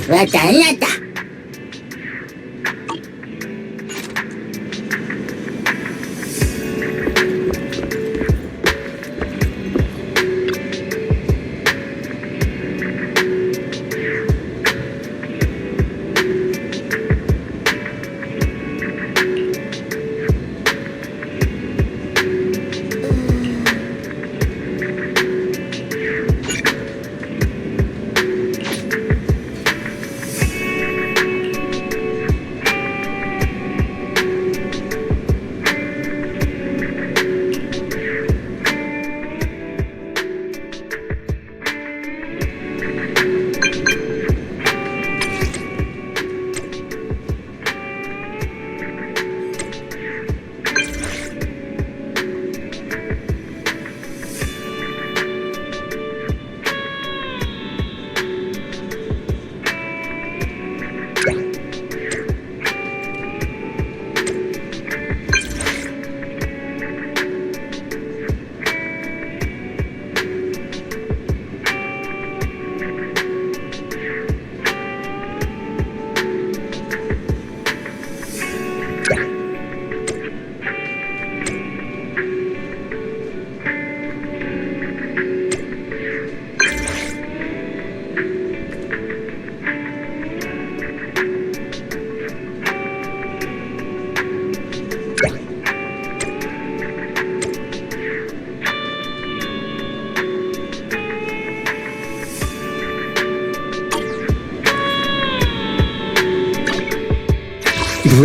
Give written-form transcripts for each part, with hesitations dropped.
왔다.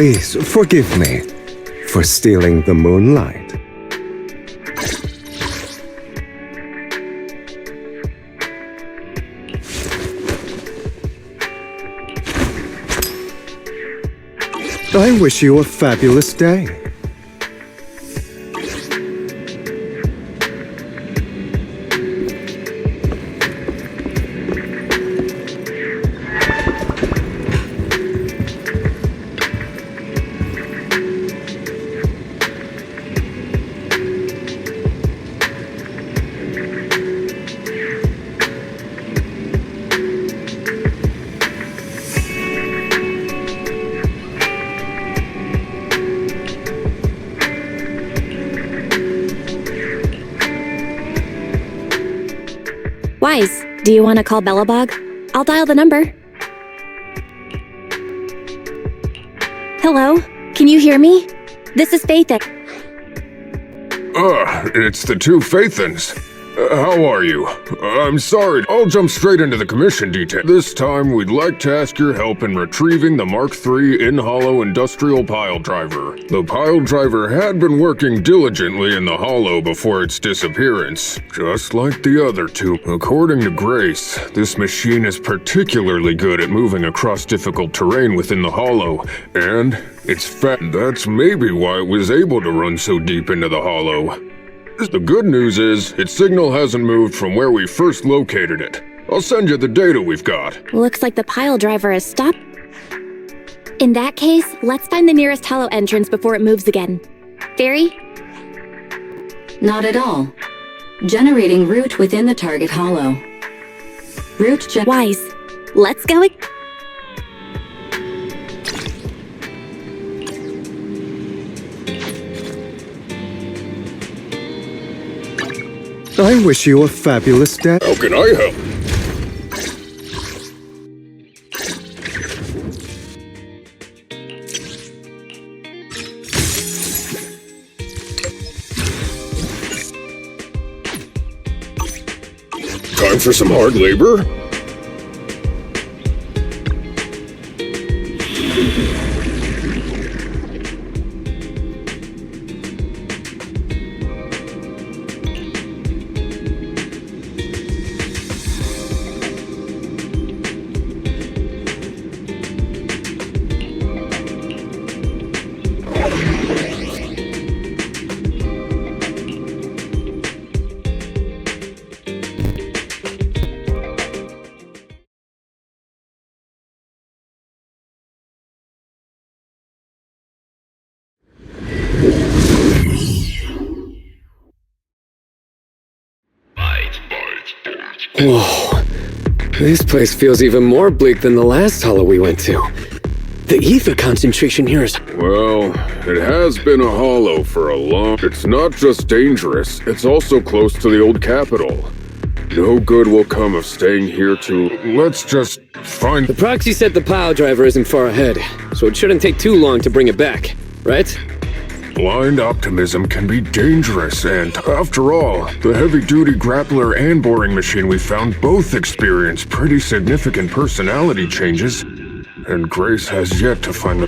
Please forgive me for stealing the moonlight. I wish you a fabulous day. Wise, do you want to call Bellabog? I'll dial the number. Hello? Can you hear me? This is Faith. It's the two Faithans. How are you? I'm sorry, I'll jump straight into the commission detail. This time, we'd like to ask your help in retrieving the Mark III in-hollow industrial pile driver. The pile driver had been working diligently in the hollow before its disappearance, just like the other two. According to Grace, this machine is particularly good at moving across difficult terrain within the hollow, and it's fat. That's maybe why it was able to run so deep into the hollow. The good news is, its signal hasn't moved from where we first located it. I'll send you the data we've got. Looks like the pile driver has stopped. In that case, let's find the nearest hollow entrance before it moves again. Fairy? Not at all. Generating route within the target hollow. Wise. Let's go. I wish you a fabulous day. How can I help? Time for some hard labor? Whoa. This place feels even more bleak than the last hollow we went to. The ether concentration here is... Well, it has been a hollow for a long... It's not just dangerous, it's also close to the old capital. No good will come of staying here to... Let's just find... The proxy said the pile driver isn't far ahead, so it shouldn't take too long to bring it back, right? Blind optimism can be dangerous, and after all, the heavy-duty grappler and boring machine we found both experienced pretty significant personality changes. And Grace has yet to find the...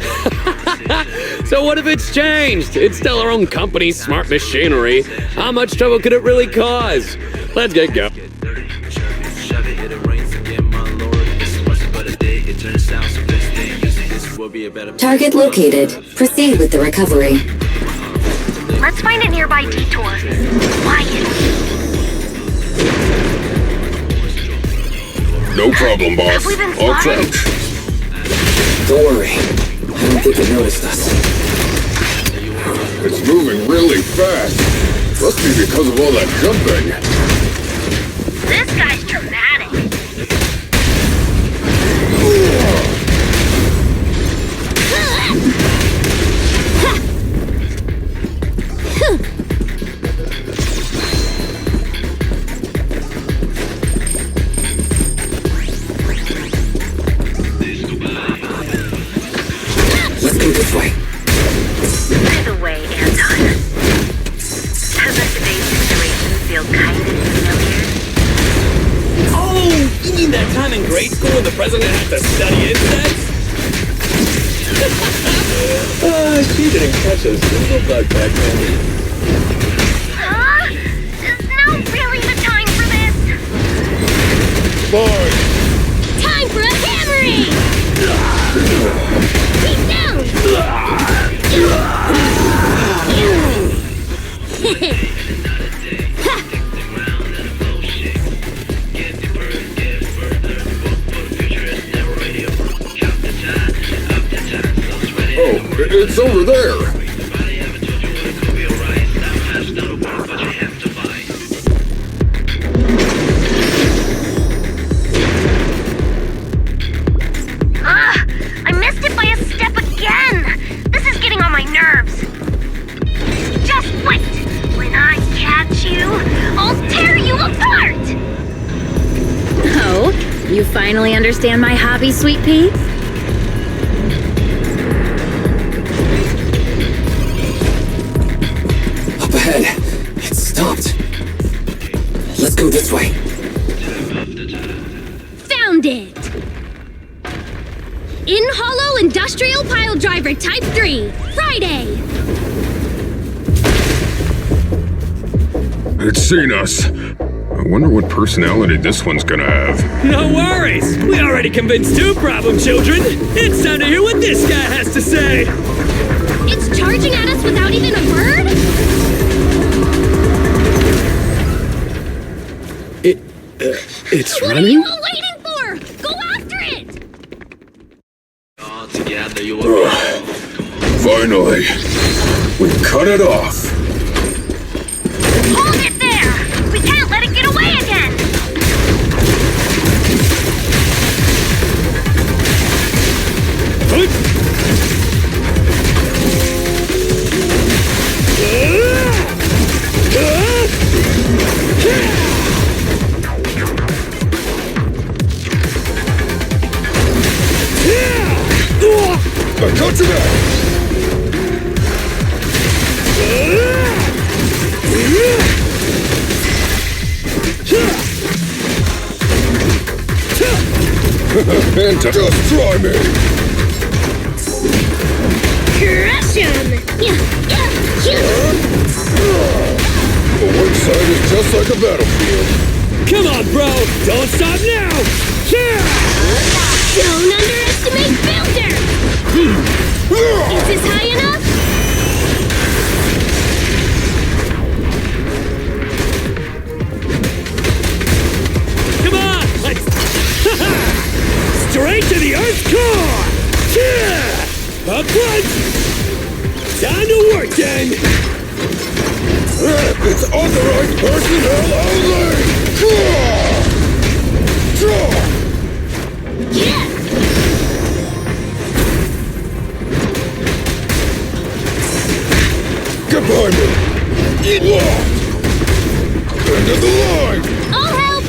So what if it's changed? It's still our own company's smart machinery. How much trouble could it really cause? Let's get going. Target located. Proceed with the recovery. Let's find a nearby detour. Quiet. No problem, boss. Have we been I'll spotted? crouch. Don't worry. I don't think it noticed us. It's moving really fast. Must be because of all that jumping. This guy's dramatic. Let's go this way. By the way, Anton, doesn't today's situation feel kind of familiar? Oh, you mean that time in grade school when the president had to study insects? She didn't catch a single bug back then. Is now really the time for this? Fine. Time for a hammering! Keep down! Oh, it's over there. I missed it by a step again! This is getting on my nerves. Just wait! When I catch you, I'll tear you apart! Oh, you finally understand my hobby, Sweet Pea? Up ahead. It's stopped. Let's go this way. Found it! In-hollow industrial pile driver type 3, Friday! It's seen us. I wonder what personality this one's gonna have. No worries. We already convinced two problem children. It's time to hear what this guy has to say. It's charging at us without even a word? It's What are running? you all waiting for? Go after it! Finally, we cut it off. Hold it there! We can't let it get away again! I got you now. And just try me. Crush him! The one side is just like a battlefield. Come on, bro. Don't stop now. Don't underestimate Builder! Is this high enough? Come on. Let's... Straight to the Earth's core. Up front. Time to work, then. It's authorized personnel only! End of the line! I'll help!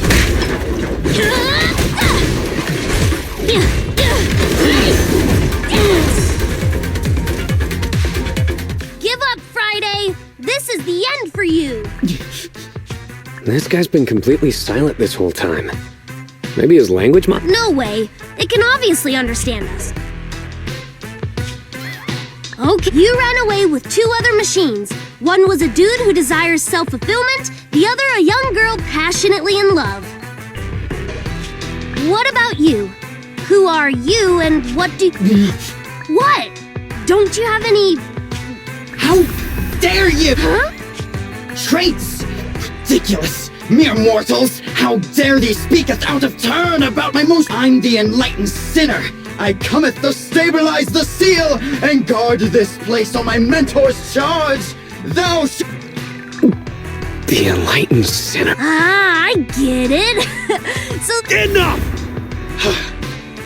Give up, Friday! This is the end for you! This guy's been completely silent this whole time. Maybe his language No way! It can obviously understand us. Okay, you ran away with 2 other machines. One was a dude who desires self-fulfillment, the other a young girl passionately in love. What about you? Who are you and what do... What? Don't you have any... How dare you! Huh? Traits! Ridiculous! Mere mortals! How dare thee speaketh out of turn about my most... I'm the enlightened sinner! I cometh to stabilize the seal and guard this place on my mentor's charge! Thou The enlightened sinner. Ah, I get it. So... Enough!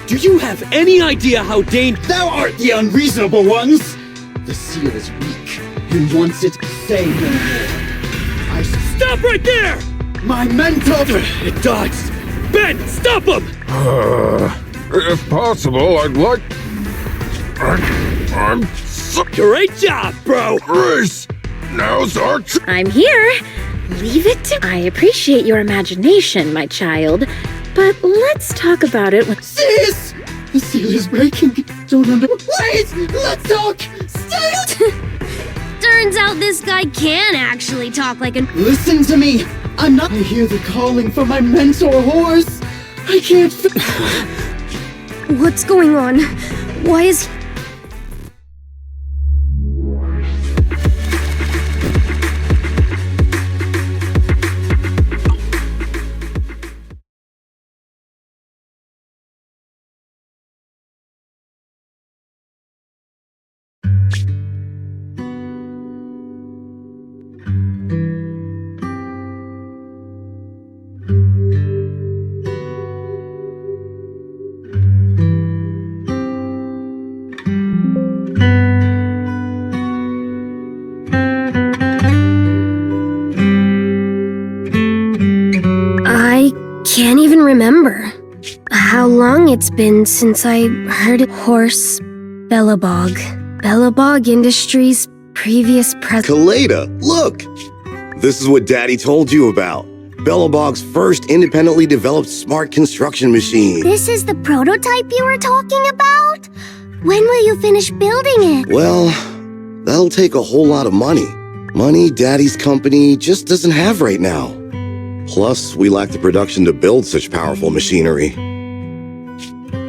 Do you have any idea how dangerous... Thou art the unreasonable ones! The seal is weak, and once it say no more. Stop right there! My mentor... It dodged! Ben, stop him! If possible, I'd like... I'm so... Great job, bro! Grace! Now's our I'm here. Leave it to... I appreciate your imagination, my child, but let's talk about it when... Cease! The seal is breaking. Don't under... Wait! Let's talk! Stay... turns out this guy can actually talk like an... Listen to me! I'm not... I hear the calling from my mentor horse! I can't... What's going on? Why is... can't even remember how long it's been since I heard it. Horse Bellabog. Bellabog Industries' previous president. Kaleda, look! This is what Daddy told you about. Bellabog's first independently developed smart construction machine. This is the prototype you were talking about? When will you finish building it? Well, that'll take a whole lot of money. Money Daddy's company just doesn't have right now. Plus, we lack the production to build such powerful machinery.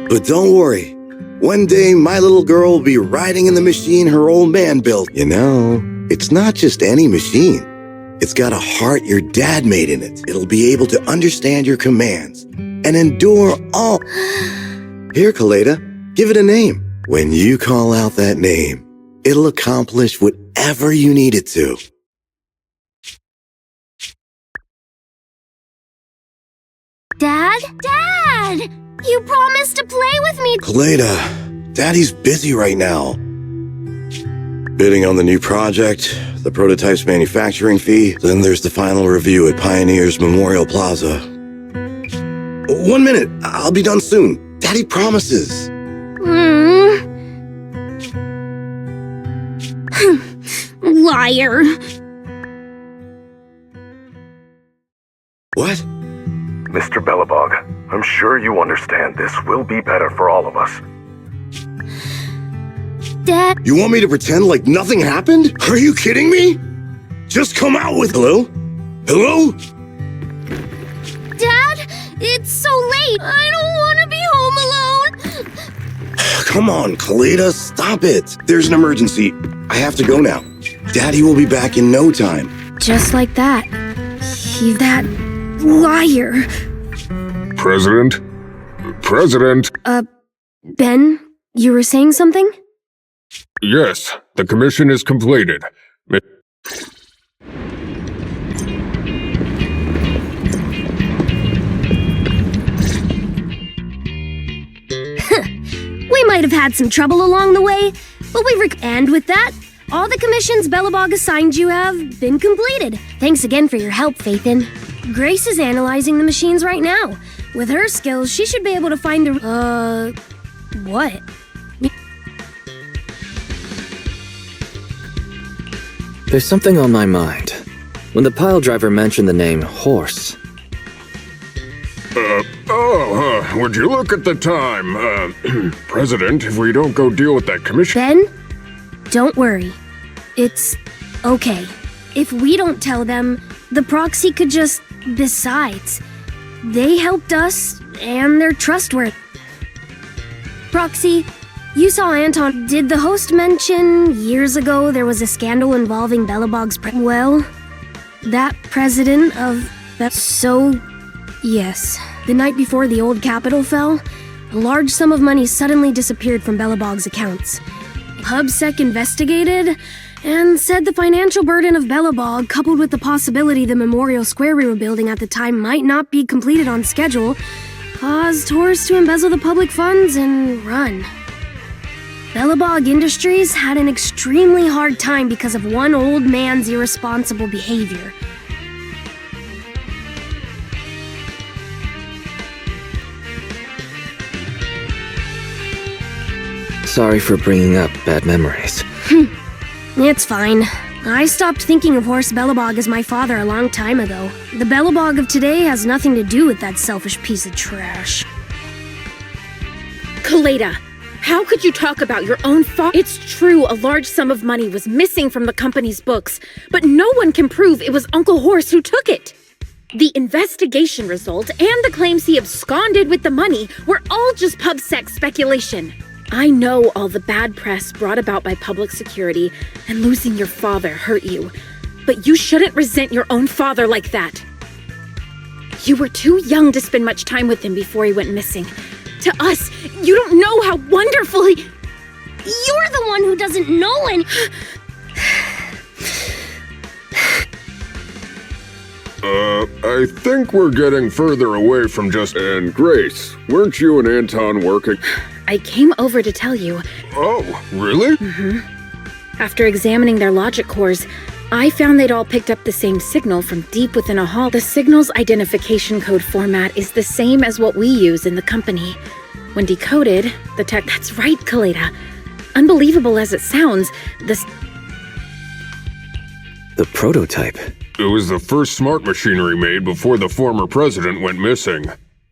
But don't worry. One day, my little girl will be riding in the machine her old man built. You know, it's not just any machine. It's got a heart your dad made in it. It'll be able to understand your commands and endure all... Here, Kaleda, give it a name. When you call out that name, it'll accomplish whatever you need it to. Dad? Dad! You promised to play with me! Kaleda, Daddy's busy right now. Bidding on the new project, the prototype's manufacturing fee, then there's the final review at Pioneer's Memorial Plaza. 1 minute, I'll be done soon. Daddy promises. Liar. What? Mr. Bellabog, I'm sure you understand this will be better for all of us. Dad... You want me to pretend like nothing happened? Are you kidding me? Just come out with... Hello? Hello? Dad, it's so late. I don't want to be home alone. Come on, Kaleda, stop it. There's an emergency. I have to go now. Daddy will be back in no time. Just like that. He's that... liar. President? President? Ben, you were saying something? Yes, the commission is completed. We might have had some trouble along the way, but and with that, All the commissions Belobog assigned you have been completed. Thanks again for your help, Faithin. Grace is analyzing the machines right now. With her skills, she should be able to find the... what? There's something on my mind. When the pile driver mentioned the name Horse. Would you look at the time? President, if we don't go deal with that commission... Ben, don't worry. It's okay. If we don't tell them, the proxy could just... Besides, they helped us, and they're trustworthy. Proxy, you saw Anton. Did the host mention years ago there was a scandal involving Belobog's well, that president of... So, yes. The night before the old capital fell, a large sum of money suddenly disappeared from Belobog's accounts. PubSec investigated and said the financial burden of Belobog, coupled with the possibility the Memorial Square we were building at the time might not be completed on schedule, caused Horse to embezzle the public funds and run. Belobog Industries had an extremely hard time because of one old man's irresponsible behavior. Sorry for bringing up bad memories. It's fine. I stopped thinking of Horse Belobog as my father a long time ago. The Belobog of today has nothing to do with that selfish piece of trash. Kaleda, how could you talk about your own father? It's true a large sum of money was missing from the company's books, but no one can prove it was Uncle Horse who took it. The investigation result and the claims he absconded with the money were all just PubSec speculation. I know all the bad press brought about by public security and losing your father hurt you, but you shouldn't resent your own father like that. You were too young to spend much time with him before he went missing. To us, you don't know how wonderful he... You're the one who doesn't know any... I think we're getting further away from just... And Grace, weren't you and Anton working? I came over to tell you. Oh, really? After examining their logic cores, I found they'd all picked up the same signal from deep within a hall. The signal's identification code format is the same as what we use in the company. When decoded, the tech... That's right, Kaleda. Unbelievable as it sounds, the prototype. It was the first smart machinery made before the former president went missing.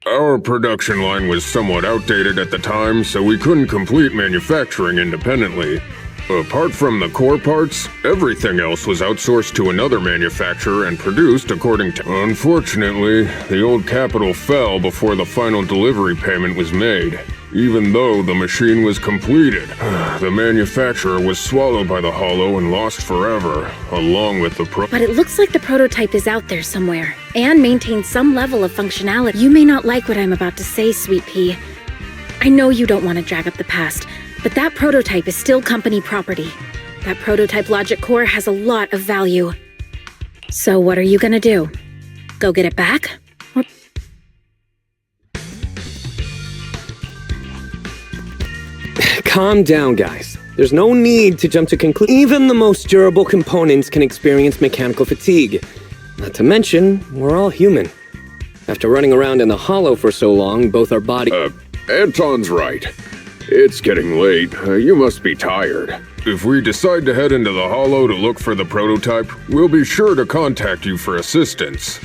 Our production line was somewhat outdated at the time, so we couldn't complete manufacturing independently. Apart from the core parts, everything else was outsourced to another manufacturer and produced according to... Unfortunately, the old capital fell before the final delivery payment was made. Even though the machine was completed, the manufacturer was swallowed by the Hollow and lost forever, along with the But it looks like the prototype is out there somewhere, and maintains some level of functionality. You may not like what I'm about to say, Sweet Pea. I know you don't want to drag up the past, but that prototype is still company property. That prototype logic core has a lot of value. So what are you gonna do? Go get it back? Or... Calm down, guys. There's no need to jump to conclusions. Even the most durable components can experience mechanical fatigue. Not to mention, we're all human. After running around in the Hollow for so long, both our bodies... Anton's right. It's getting late. You must be tired. If we decide to head into the Hollow to look for the prototype, we'll be sure to contact you for assistance.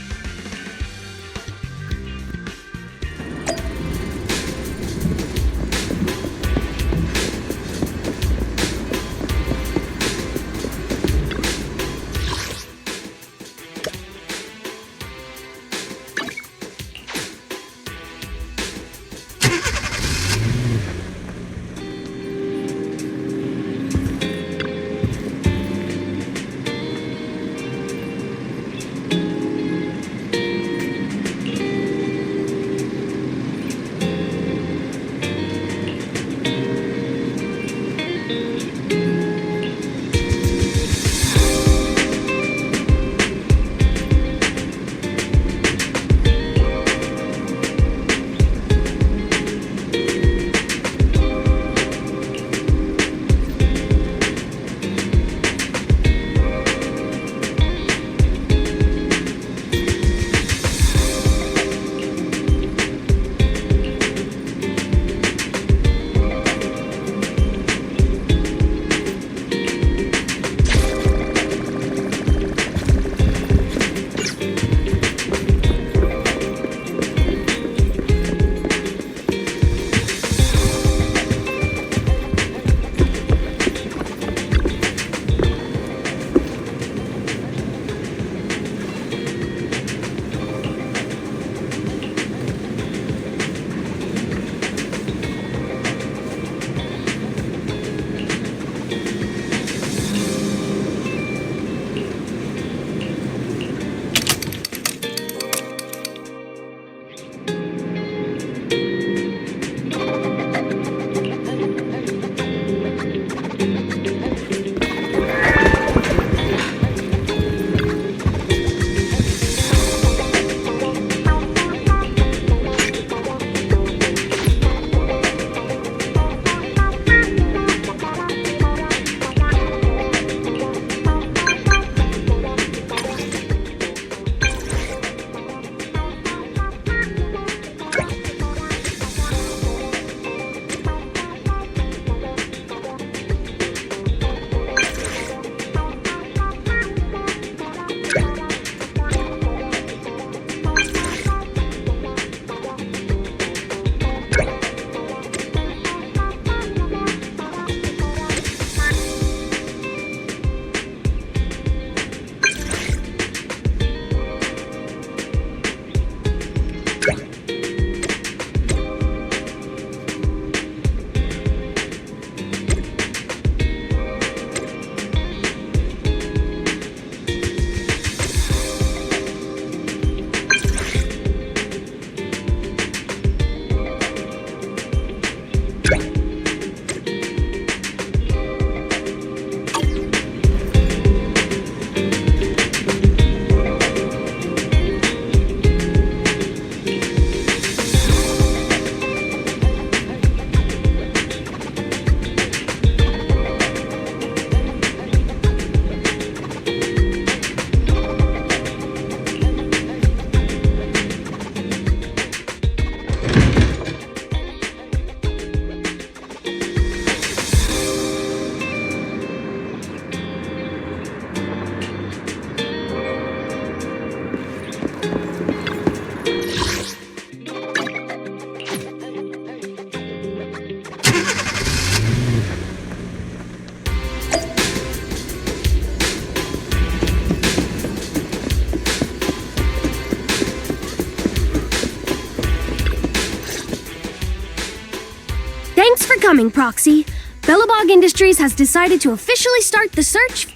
Thanks for coming, Proxy. Bellabog Industries has decided to officially start the search.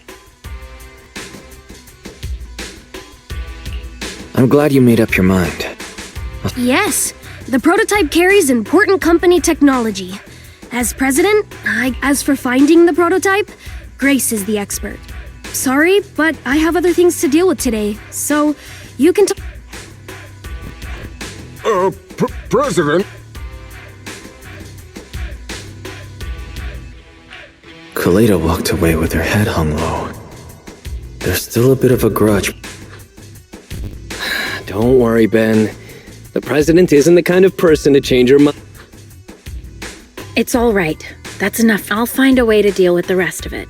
I'm glad you made up your mind. Yes, the prototype carries important company technology. As president, as for finding the prototype, Grace is the expert. Sorry, but I have other things to deal with today, so you can President? Kaleda walked away with her head hung low. There's still a bit of a grudge. Don't worry, Ben. The president isn't the kind of person to change her mind. It's all right. That's enough. I'll find a way to deal with the rest of it.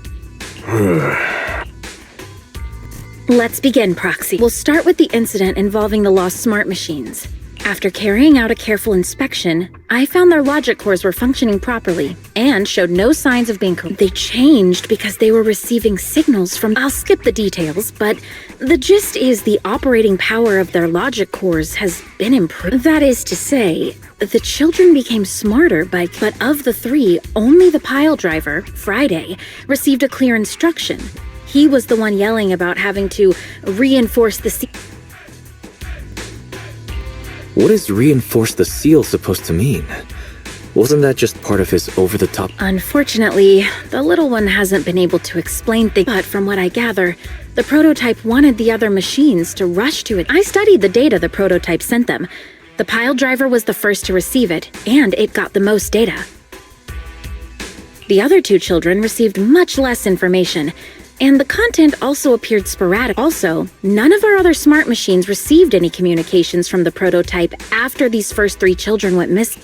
Let's begin, Proxy. We'll start with the incident involving the lost smart machines. After carrying out a careful inspection, I found their logic cores were functioning properly and showed no signs of being corrupted. They changed because they were receiving signals from— I'll skip the details, but the gist is the operating power of their logic cores has been improved. That is to say, the children became smarter but of the three, only the pile driver, Friday, received a clear instruction. He was the one yelling about having to reinforce the What is reinforce the seal supposed to mean? Wasn't that just part of his over-the-top— Unfortunately, the little one hasn't been able to explain things, but from what I gather, the prototype wanted the other machines to rush to it. I studied the data the prototype sent them. The pile driver was the first to receive it, and it got the most data. The other two children received much less information, and the content also appeared sporadic. Also, none of our other smart machines received any communications from the prototype after these first three children went missing.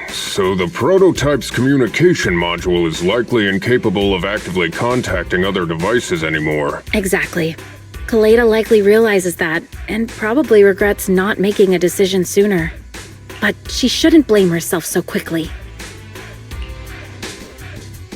So the prototype's communication module is likely incapable of actively contacting other devices anymore. Exactly. Kaleda likely realizes that, and probably regrets not making a decision sooner. But she shouldn't blame herself so quickly.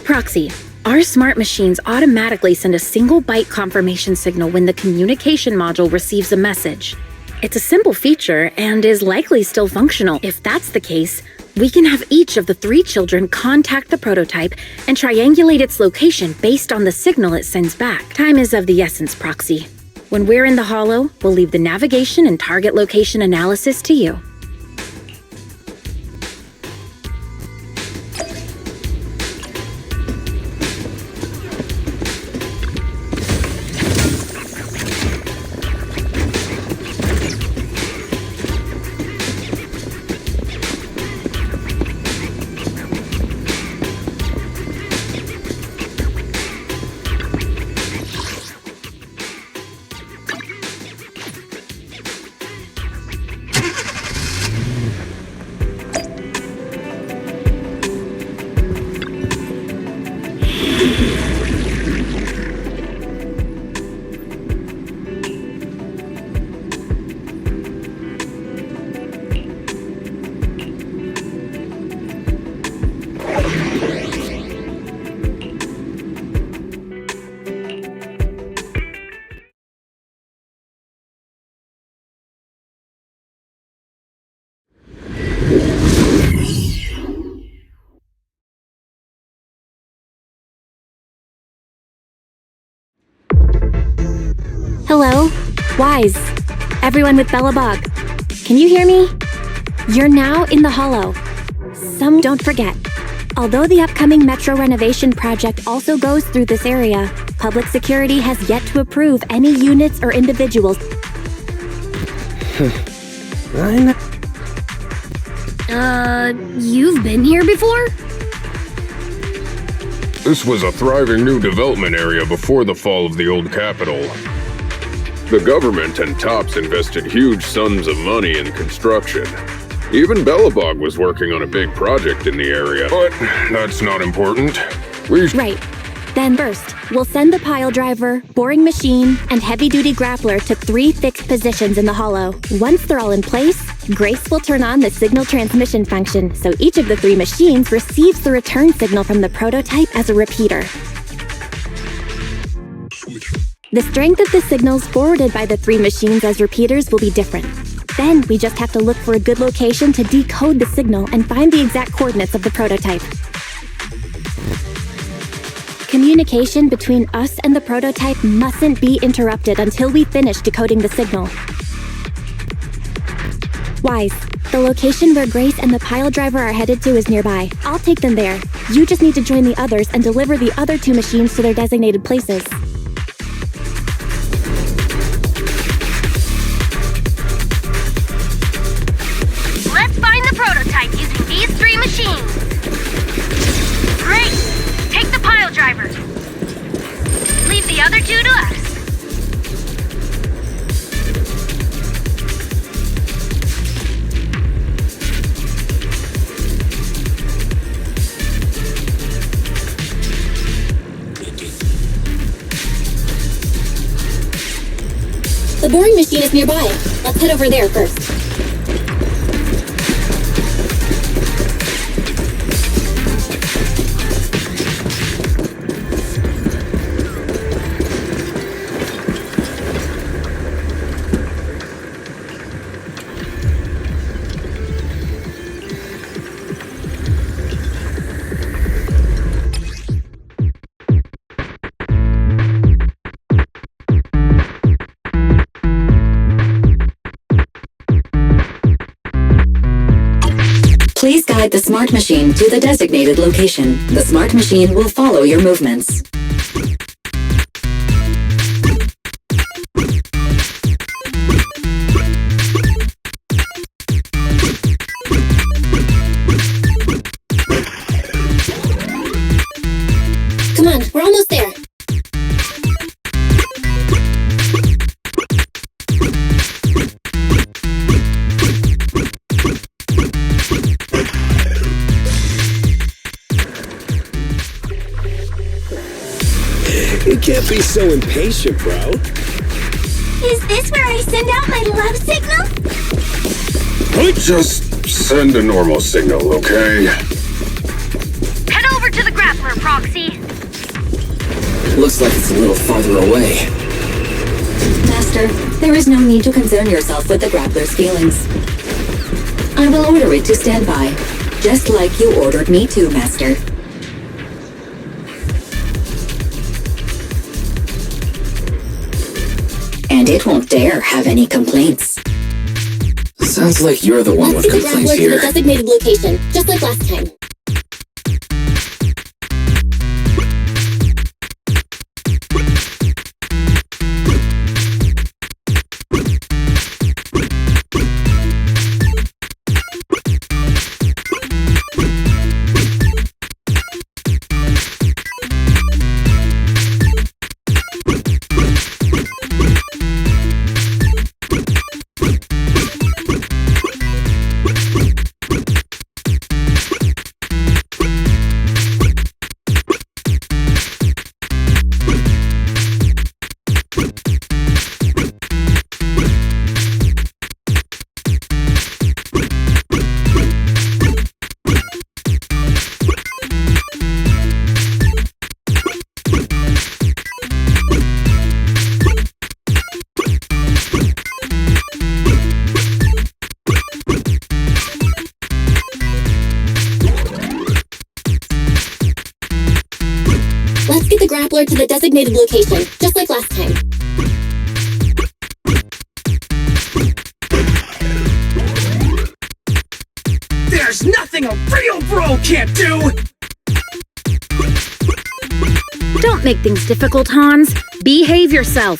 Proxy. Our smart machines automatically send a single byte confirmation signal when the communication module receives a message. It's a simple feature and is likely still functional. If that's the case, we can have each of the three children contact the prototype and triangulate its location based on the signal it sends back. Time is of the essence, Proxy. When we're in the Hollow, we'll leave the navigation and target location analysis to you. Hello? Wise. Everyone with Bellabog. Can you hear me? You're now in the Hollow. Don't forget. Although the upcoming metro renovation project also goes through this area, public security has yet to approve any units or individuals. You've been here before? This was a thriving new development area before the fall of the old capital. The government and TOPS invested huge sums of money in construction. Even Bellabog was working on a big project in the area. But that's not important. Right. Then first, we'll send the pile driver, boring machine, and heavy-duty grappler to 3 fixed positions in the Hollow. Once they're all in place, Grace will turn on the signal transmission function, so each of the 3 machines receives the return signal from the prototype as a repeater. The strength of the signals forwarded by the 3 machines as repeaters will be different. Then we just have to look for a good location to decode the signal and find the exact coordinates of the prototype. Communication between us and the prototype mustn't be interrupted until we finish decoding the signal. Wise, the location where Grace and the pile driver are headed to is nearby. I'll take them there. You just need to join the others and deliver the other 2 machines to their designated places. Let's find the prototype using these 3 machines. Great! Take the pile driver. Leave the other 2 to us. The boring machine is nearby. Let's head over there first. Please guide the smart machine to the designated location. The smart machine will follow your movements. Come on, we're almost there. You can't be so impatient, bro. Is this where I send out my love signal? Just send a normal signal, okay? Head over to the grappler, Proxy. Looks like it's a little farther away. Master, there is no need to concern yourself with the grappler's feelings. I will order it to stand by, just like you ordered me to, Master. And it won't dare have any complaints. Sounds like you're the one with complaints here. Let's get the grappler to the designated location, just like last time. Let's get the grappler to the designated location, just like last time. There's nothing a real bro can't do! Don't make things difficult, Hans. Behave yourself.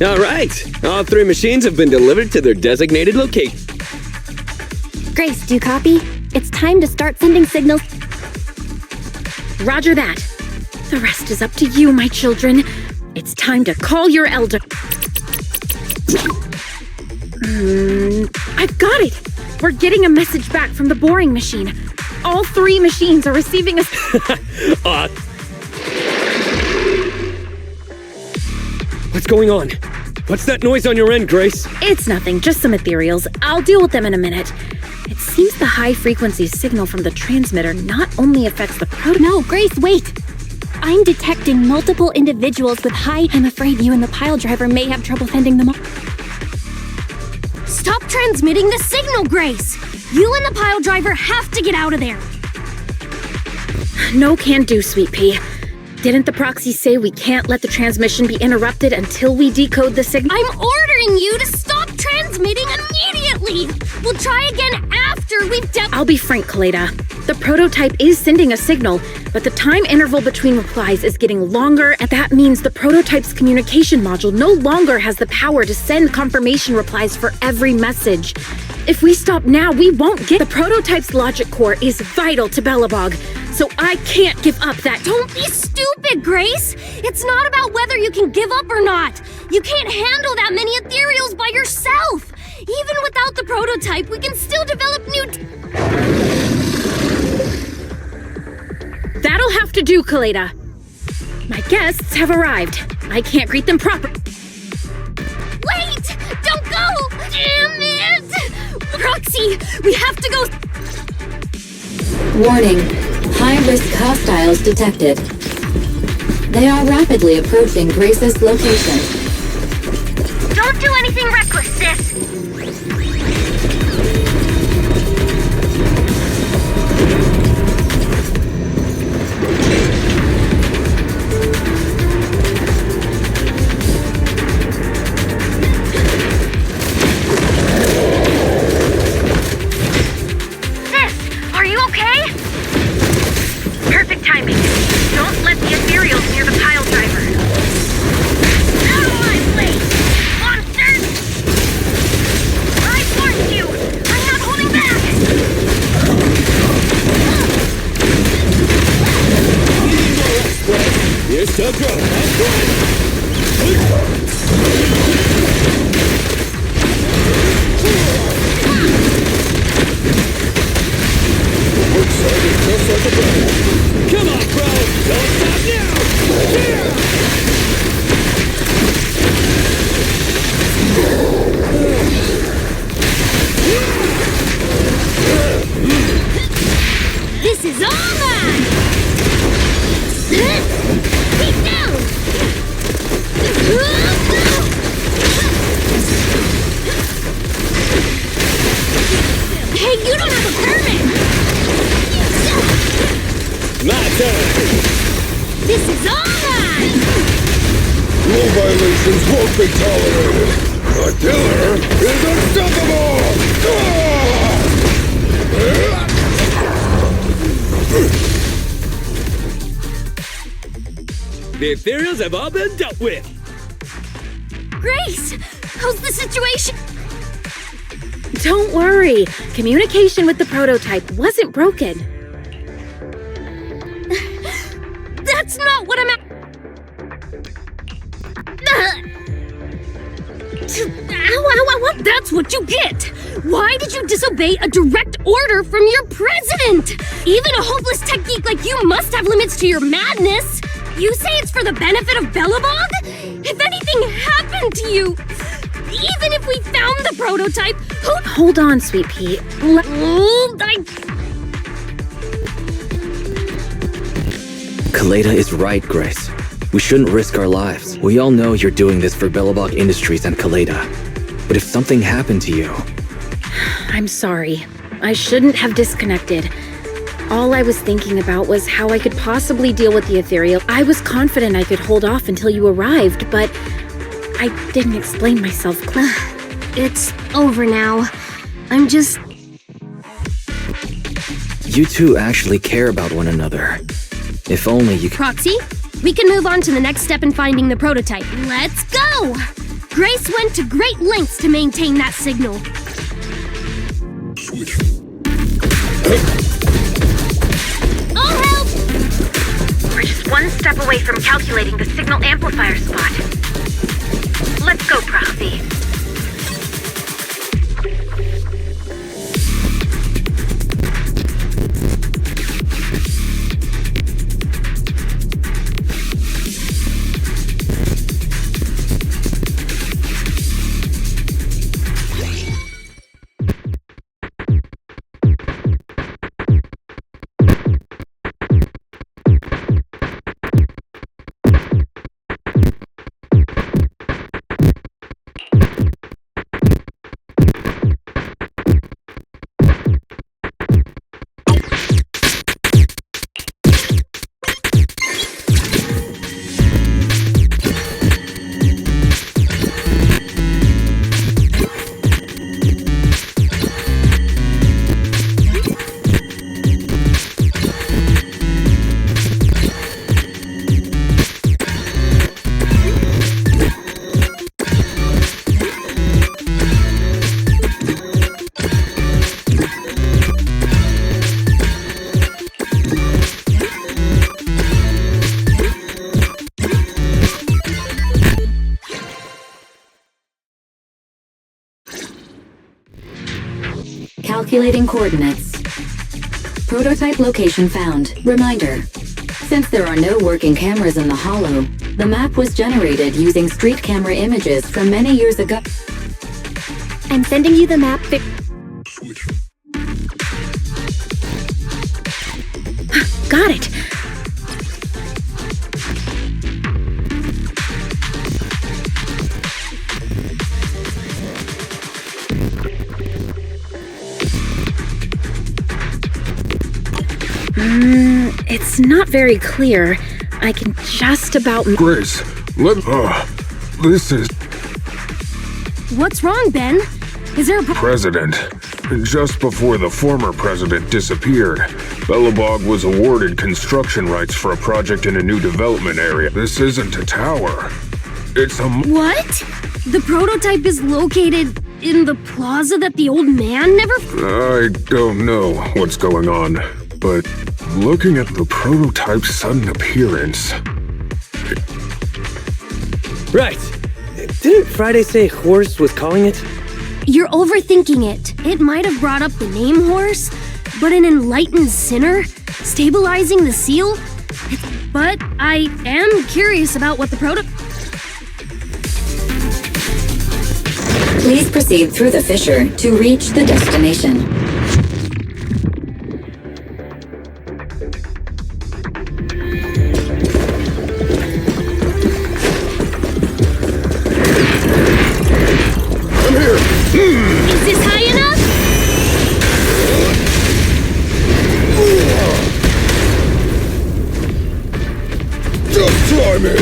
All right, all 3 machines have been delivered to their designated location. Grace, do you copy? It's time to start sending signals. Roger that. The rest is up to you, my children. It's time to call your elder. I've got it! We're getting a message back from the boring machine. All 3 machines are receiving a... What's going on? What's that noise on your end, Grace? It's nothing, just some ethereals. I'll deal with them in a minute. It seems the high-frequency signal from the transmitter not only affects the No, Grace, wait! I'm detecting multiple individuals with high... I'm afraid you and the pile driver may have trouble fending them off. Stop transmitting the signal, Grace! You and the pile driver have to get out of there! No can do, Sweet Pea. Didn't the proxy say we can't let the transmission be interrupted until we decode the signal? I'm ordering you to stop transmitting immediately! We'll try again after we've dealt— I'll be frank, Kaleda. The prototype is sending a signal, but the time interval between replies is getting longer, and that means the prototype's communication module no longer has the power to send confirmation replies for every message. If we stop now, we won't get— The prototype's logic core is vital to Belobog, so I can't give up that— Don't be stupid, Grace! It's not about whether you can give up or not! You can't handle that many ethereals by yourself! Even without the prototype, we can still develop new— That'll have to do, Kaleda. My guests have arrived. I can't greet them proper— Wait! Don't go! Damn it! Proxy, we have to go— Warning. High-risk hostiles detected. They are rapidly approaching Grace's location. Don't do anything reckless, sis. Sis, are you okay? Perfect timing. Don't let the ethereals near the pile driver. Out of my way, monsters! I warned you! I'm not holding back! Here's the go. Come on, bro! Don't stop now! This is all mine! Keep down! Hey, you don't have a permit! My turn! This is all mine! Rule violations won't be tolerated. The killer is unstoppable! The ethereals have all been dealt with! Grace! How's the situation? Don't worry. Communication with the prototype wasn't broken. That's not what I'm at. Ow. That's what you get! Why did you disobey a direct order from your president? Even a hopeless tech geek like you must have limits to your madness! You say it's for the benefit of Belobog? If anything happened to you, even if we found the prototype, who'd— Hold on, Sweet Pea. Kaleda is right, Grace. We shouldn't risk our lives. We all know you're doing this for Belobog Industries and Kaleda. But if something happened to you— I'm sorry. I shouldn't have disconnected. All I was thinking about was how I could possibly deal with the ethereal. I was confident I could hold off until you arrived, but I didn't explain myself clearly. It's over now. I'm just— you two actually care about one another. If only you could— Proxy, we can move on to the next step in finding the prototype. Let's go! Grace went to great lengths to maintain that signal. I'll help! We're just one step away from calculating the signal amplifier spot. Let's go, Proxy. Calculating coordinates. Prototype location found. Reminder. Since there are no working cameras in the Hollow, the map was generated using street camera images from many years ago. I'm sending you the map. Got it. It's not very clear. I can just about... Grace, this is... What's wrong, Ben? Is there a... President. Just before the former president disappeared, Belobog was awarded construction rights for a project in a new development area. This isn't a tower. It's a... What? The prototype is located in the plaza that the old man never... I don't know what's going on, but looking at the prototype's sudden appearance... Right. Didn't Friday say Horse was calling it? You're overthinking it. It might have brought up the name Horse, but an enlightened sinner? Stabilizing the seal? But I am curious about what the Please proceed through the fissure to reach the destination. Is this high enough? Just try me!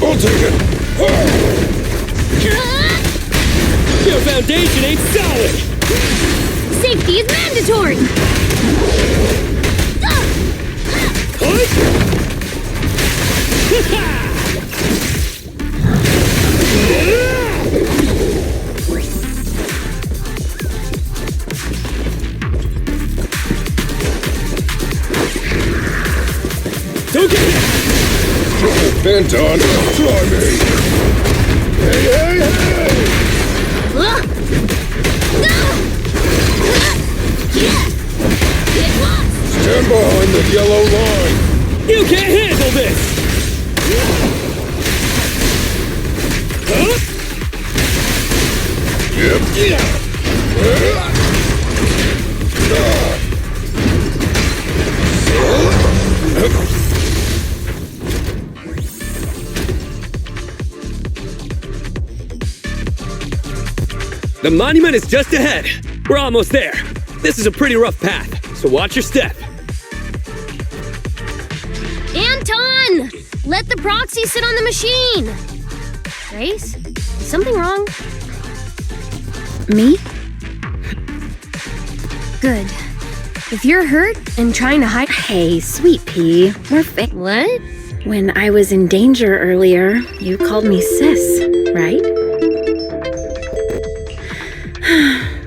I'll take it! Your foundation ain't solid! Safety is mandatory! Don't get hit! Bent on, try me! Hey, hey, hey! Stand behind the yellow line! You can't handle this! Huh? The monument is just ahead. We're almost there. This is a pretty rough path, so watch your step. Anton! Let the proxy sit on the machine! Grace? Is something wrong? Me? Good. If you're hurt and trying to hide... Hey, sweet pea. We're What? When I was in danger earlier, you called me sis, right?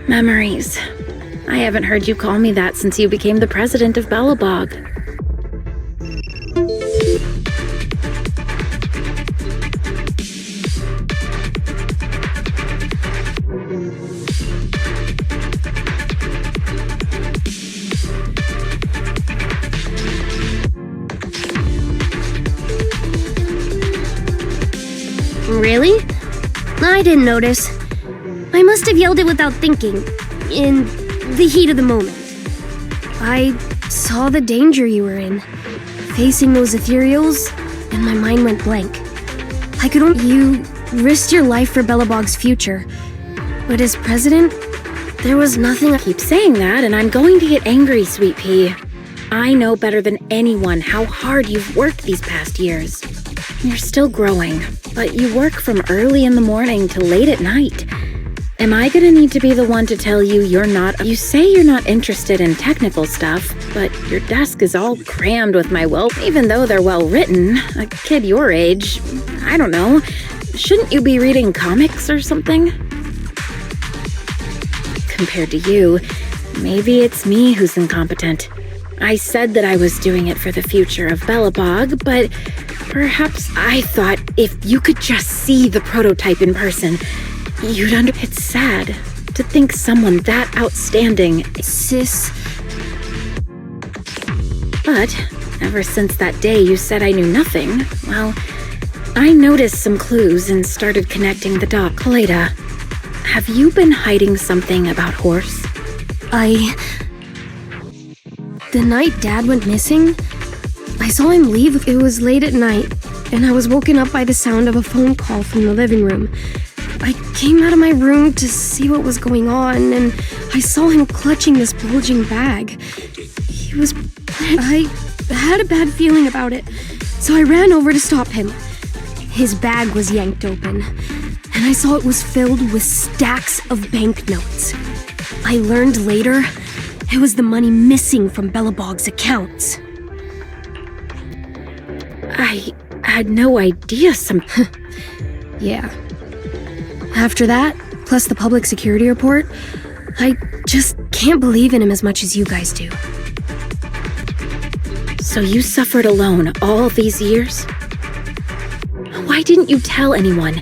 Memories. I haven't heard you call me that since you became the president of Belobog. Really? I didn't notice. I must have yelled it without thinking, in the heat of the moment. I saw the danger you were in, facing those ethereals, and my mind went blank. I could only... You risked your life for Belobog's future, but as president, there was nothing... I keep saying that, and I'm going to get angry, sweet pea. I know better than anyone how hard you've worked these past years. You're still growing, but you work from early in the morning to late at night. Am I gonna need to be the one to tell you you're not— You say you're not interested in technical stuff, but your desk is all crammed with my even though they're well written, a kid your age, I don't know, shouldn't you be reading comics or something? Compared to you, maybe it's me who's incompetent. I said that I was doing it for the future of Belobog, but perhaps I thought if you could just see the prototype in person, you'd It's sad to think someone that outstanding— Sis. But ever since that day you said I knew nothing, well, I noticed some clues and started connecting the dots. Kaleda, have you been hiding something about Horse? The night Dad went missing, I saw him leave. It was late at night, and I was woken up by the sound of a phone call from the living room. I came out of my room to see what was going on, and I saw him clutching this bulging bag. He was... I had a bad feeling about it, so I ran over to stop him. His bag was yanked open, and I saw it was filled with stacks of banknotes. I learned later it was the money missing from Belobog's accounts. I had no idea Yeah. After that, plus the public security report, I just can't believe in him as much as you guys do. So you suffered alone all these years? Why didn't you tell anyone?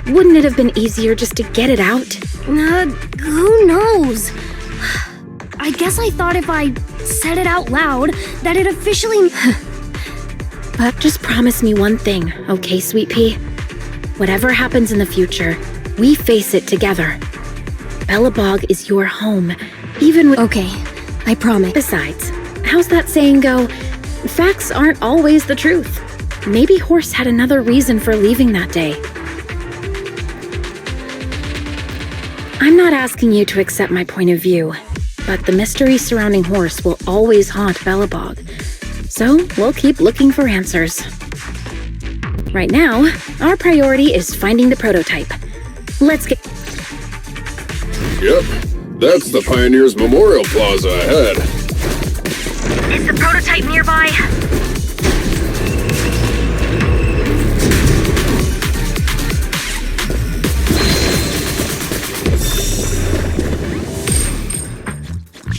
Wouldn't it have been easier just to get it out? Who knows? I guess I thought if I said it out loud, that it officially... But just promise me one thing, okay, Sweet Pea? Whatever happens in the future, we face it together. Belobog is your home, even with— Okay, I promise. Besides, how's that saying go? Facts aren't always the truth. Maybe Horse had another reason for leaving that day. I'm not asking you to accept my point of view, but the mystery surrounding Horse will always haunt Belobog. So we'll keep looking for answers. Right now, our priority is finding the prototype. Let's get— Yep, that's the Pioneers Memorial Plaza ahead. Is the prototype nearby?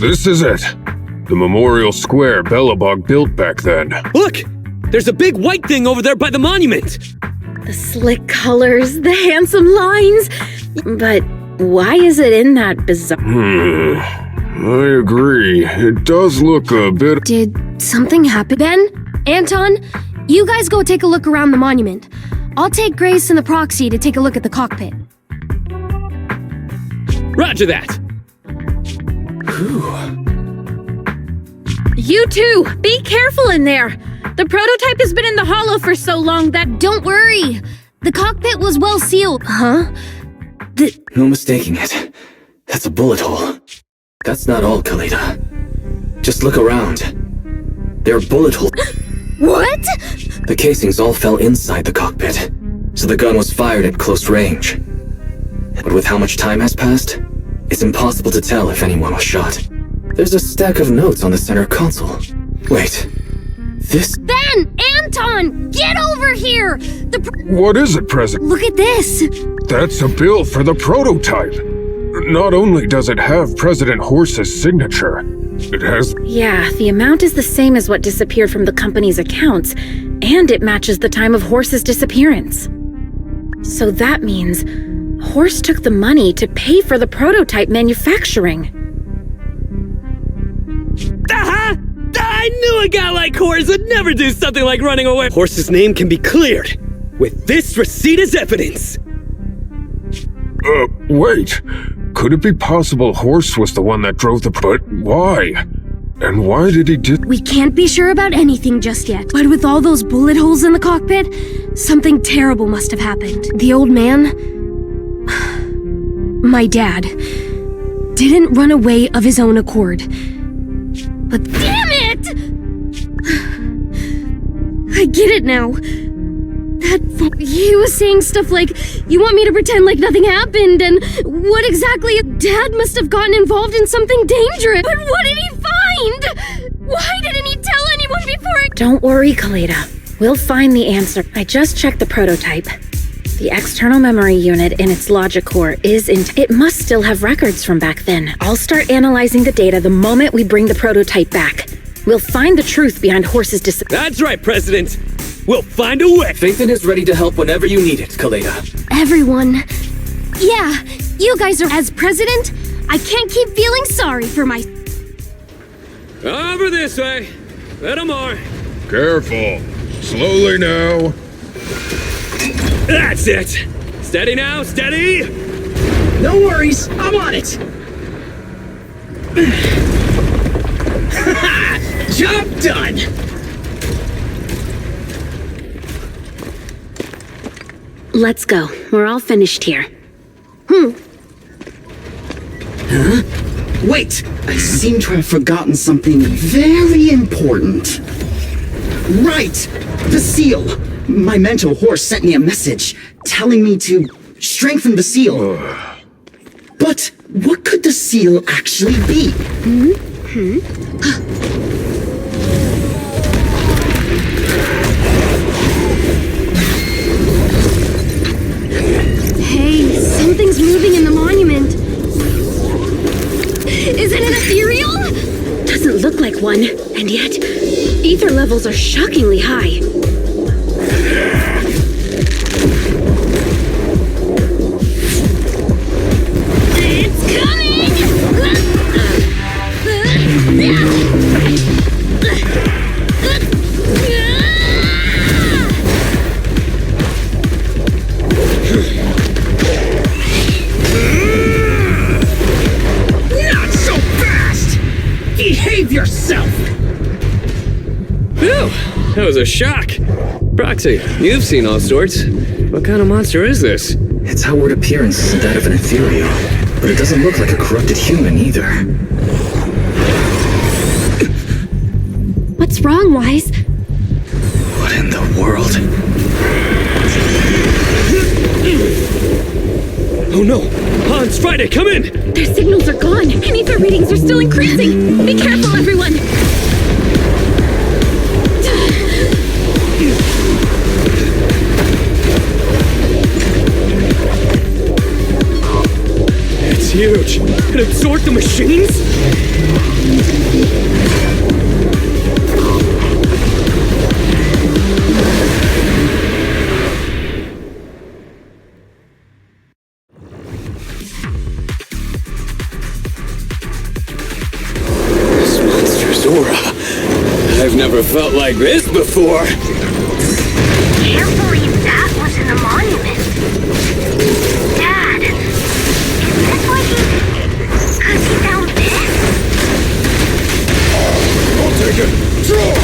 This is it. The memorial square Belobog built back then. Look! There's a big white thing over there by the monument! the slick colors, the handsome lines. But why is it in that bizarre— I agree. It does look a bit— Did something happen? Ben? Anton? You guys go take a look around the monument. I'll take Grace and the proxy to take a look at the cockpit. Roger that! You two, be careful in there! The prototype has been in the hollow for so long that— Don't worry! The cockpit was well sealed. Huh? No mistaking it. That's a bullet hole. That's not all, Kaleda. Just look around. There are bullet holes. What? The casings all fell inside the cockpit, so the gun was fired at close range. But with how much time has passed, it's impossible to tell if anyone was shot. There's a stack of notes on the center console. Wait, this— Ben! Anton! Get over here! What is it, President? Look at this! That's a bill for the prototype. Not only does it have President Horse's signature, it has— Yeah, the amount is the same as what disappeared from the company's accounts, and it matches the time of Horse's disappearance. So that means Horse took the money to pay for the prototype manufacturing. Aha! I knew a guy like Horse would never do something like running away. Horse's name can be cleared with this receipt as evidence. Wait. Could it be possible Horse was the one that drove the— But why? And why did he do— We can't be sure about anything just yet, but with all those bullet holes in the cockpit, something terrible must have happened. The old man, my dad, didn't run away of his own accord. But damn it! I get it now. He was saying stuff like, you want me to pretend like nothing happened, and what exactly? Dad must have gotten involved in something dangerous. But what did he find? Why didn't he tell anyone before it? Don't worry, Kaleda. We'll find the answer. I just checked the prototype. The external memory unit in its logic core is it must still have records from back then. I'll start analyzing the data the moment we bring the prototype back. We'll find the truth behind Horse's That's right, President! We'll find a way! Phaethon is ready to help whenever you need it, Kaleda. Everyone. Yeah, you guys are as president. I can't keep feeling sorry for my... Over this way. Little more. Careful. Slowly now. That's it! Steady now, steady! No worries, I'm on it! Job done! Let's go. We're all finished here. Huh? Wait! I seem to have forgotten something very important. Right! The seal! My mentor Horse sent me a message telling me to strengthen the seal. But what could the seal actually be? Hey, something's moving in the monument. Is it an ethereal? Doesn't look like one, and yet, ether levels are shockingly high. It's coming! Not so fast! Behave yourself! Phew! That was a shock. Proxy, you've seen all sorts. What kind of monster is this? Its outward appearance isn't that of an ethereal, but it doesn't look like a corrupted human either. What's wrong, Wise? What in the world? Oh no! Hans, Friday, come in! Their signals are gone, and ether readings are still increasing! Be careful, everyone! It's huge! It absorbed the machines? This monster's aura. I've never felt like this before. Can't believe that was in the monument. Dad, is this why he found this? I'll take it. Draw!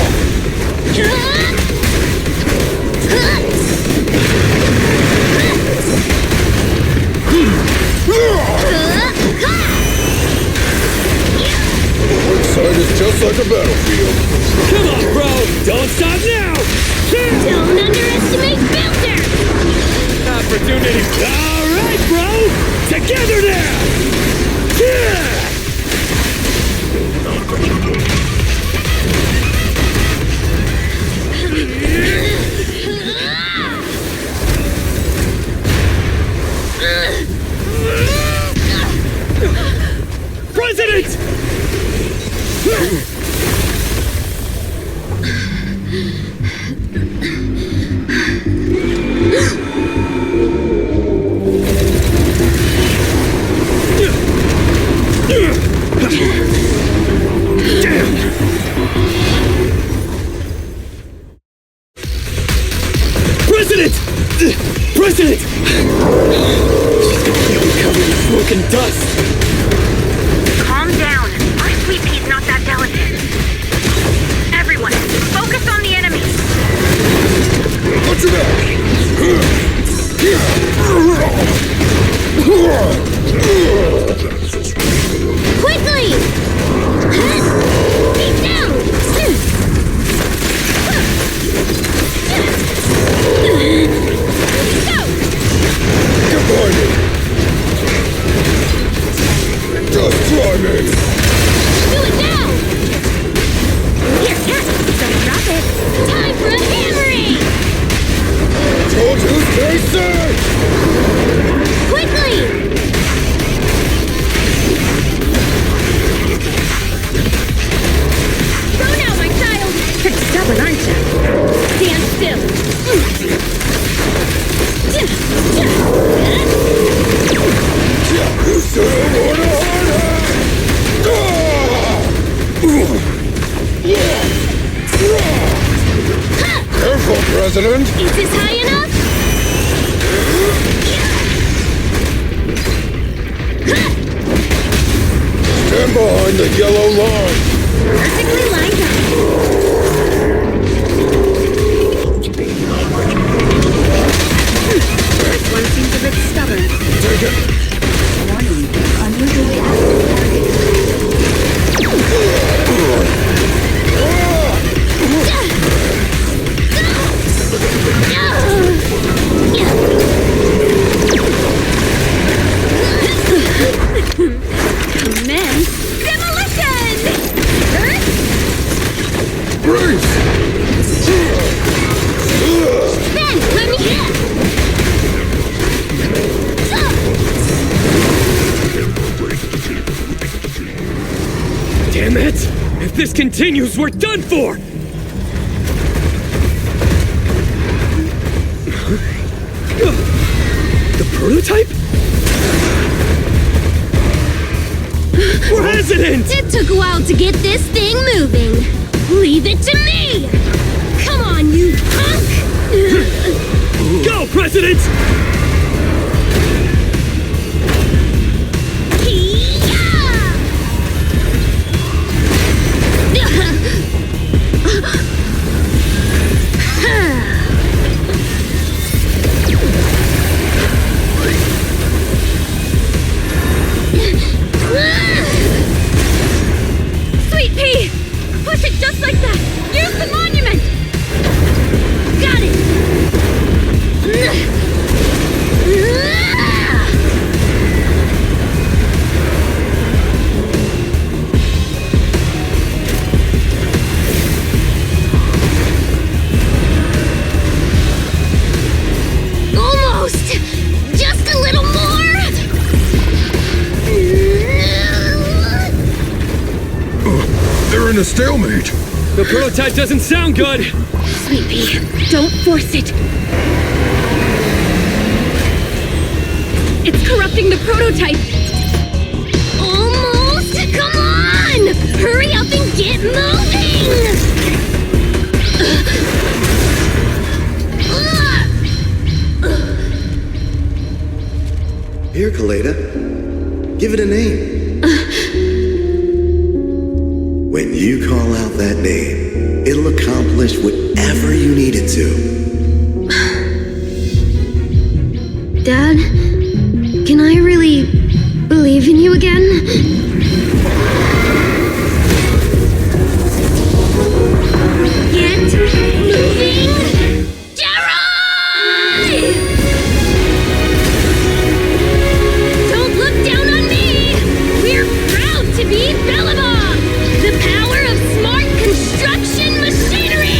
One side is just like a battlefield. Come on, bro! Don't stop now! Don't underestimate Builder! Opportunity! Alright, bro! Together now! Yeah! President! President! President! She's gonna feel me covered in smoke and dust! Calm down. Our sweet pea's not that delicate. Everyone, focus on the enemy. Watch your back! Quickly! Keep down! Quickly! Go now, my child! Pretty stubborn, aren't you? Stand still. Careful, President! Is this high enough? Stand behind the yellow line! Perfectly lined up. This one seems a bit stubborn. Take it! Warning, unusually active Commence demolition! Brace! Ben, let me in! Damn it! If this continues, we're done for! The prototype? President! It took a while to get this thing moving. Leave it to me! Come on, you punk! Go, President! Sweet pea! Push it just like that! Use the monument! Got it! Almost! Just a little more! They're in a stalemate! The prototype doesn't sound good! Sweet pea, don't force it! It's corrupting the prototype! Almost! Come on! Hurry up and get moving! Here, Kaleda. Give it a name. When you call out that name, it'll accomplish whatever you need it to. Dad, can I really believe in you again? Get moving! Jerry! Don't look down on me! We're proud to be Bellabog! The power of smart construction machinery!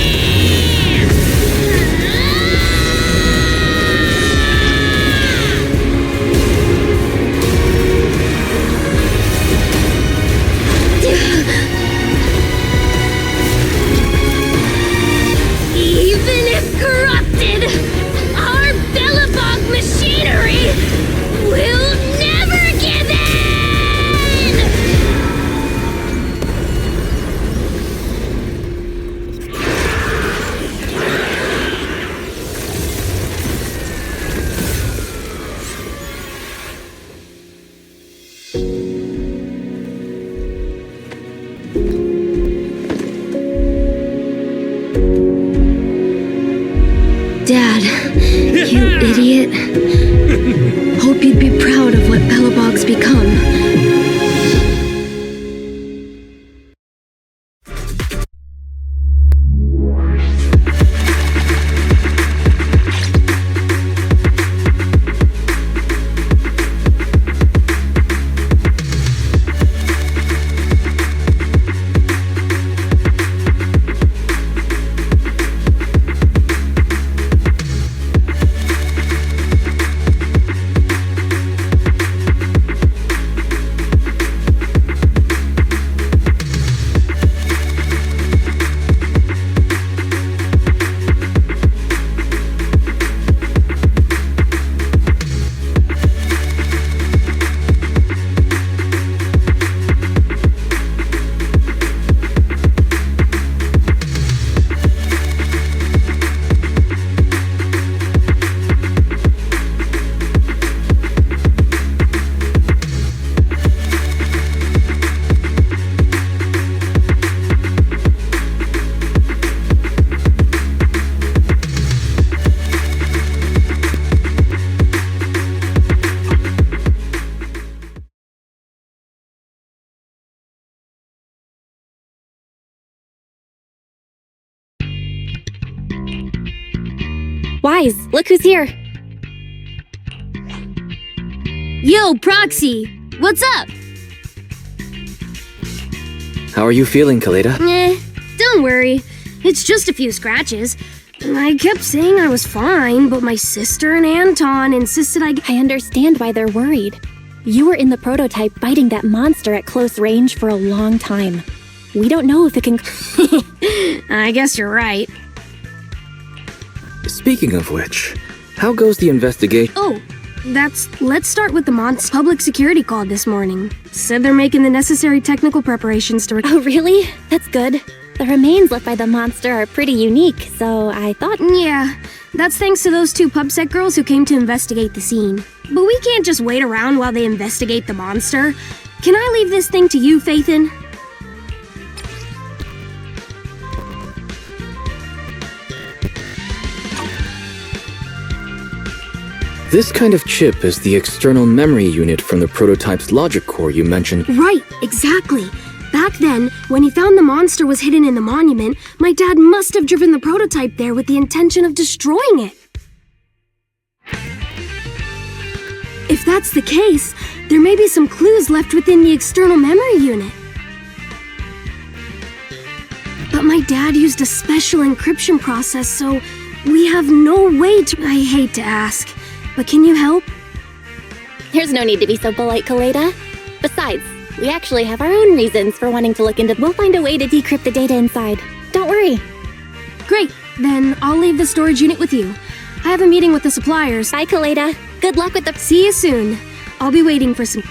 Even if corrupted, our Bellabog machinery will never give in! Dad, you idiot. Hope you'd be proud of what Bellabog's become. Wise, look who's here. Yo, Proxy! What's up? How are you feeling, Kaleda? Don't worry. It's just a few scratches. I kept saying I was fine, but my sister and Anton insisted I understand why they're worried. You were in the prototype fighting that monster at close range for a long time. We don't know if it can... I guess you're right. Speaking of which, how goes the investigation? Oh, let's start with the monster. Public security called this morning. Said they're making the necessary technical preparations to... Oh, really? That's good. The remains left by the monster are pretty unique, so I thought... Yeah, that's thanks to those two pubsec girls who came to investigate the scene. But we can't just wait around while they investigate the monster. Can I leave this thing to you, Phaethon? This kind of chip is the external memory unit from the prototype's logic core you mentioned. Right, exactly. Back then, when he found the monster was hidden in the monument, my dad must have driven the prototype there with the intention of destroying it. If that's the case, there may be some clues left within the external memory unit. But my dad used a special encryption process, so we have no way to... I hate to ask, but can you help? There's no need to be so polite, Kaleda. Besides, we actually have our own reasons for wanting to look into... We'll find a way to decrypt the data inside. Don't worry. Great, then I'll leave the storage unit with you. I have a meeting with the suppliers. Bye, Kaleda. Good luck with the... See you soon. I'll be waiting for some...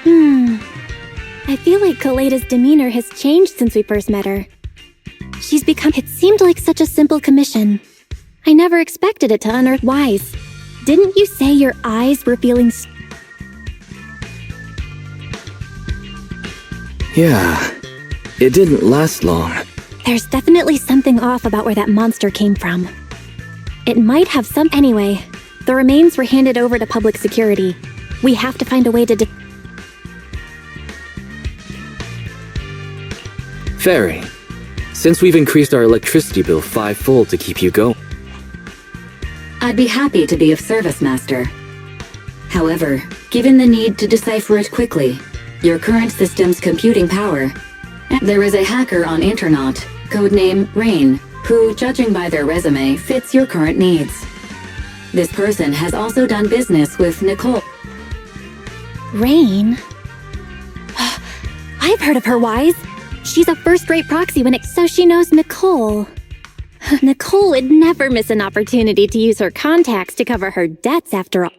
I feel like Kaleda's demeanor has changed since we first met her. She's become... It seemed like such a simple commission. I never expected it to unearth... Wise, didn't you say your eyes were feeling... Yeah, it didn't last long. There's definitely something off about where that monster came from. It might have some... Anyway, the remains were handed over to public security. We have to find a way to... Fairy, since we've increased our electricity bill 5-fold to keep you going... I'd be happy to be of service, Master. However, given the need to decipher it quickly, your current system's computing power, there is a hacker on Internaut, codename Rain, who, judging by their resume, fits your current needs. This person has also done business with Nicole. Rain? I've heard of her, Wise. She's a first-rate proxy when so she knows Nicole. Nicole would never miss an opportunity to use her contacts to cover her debts after all.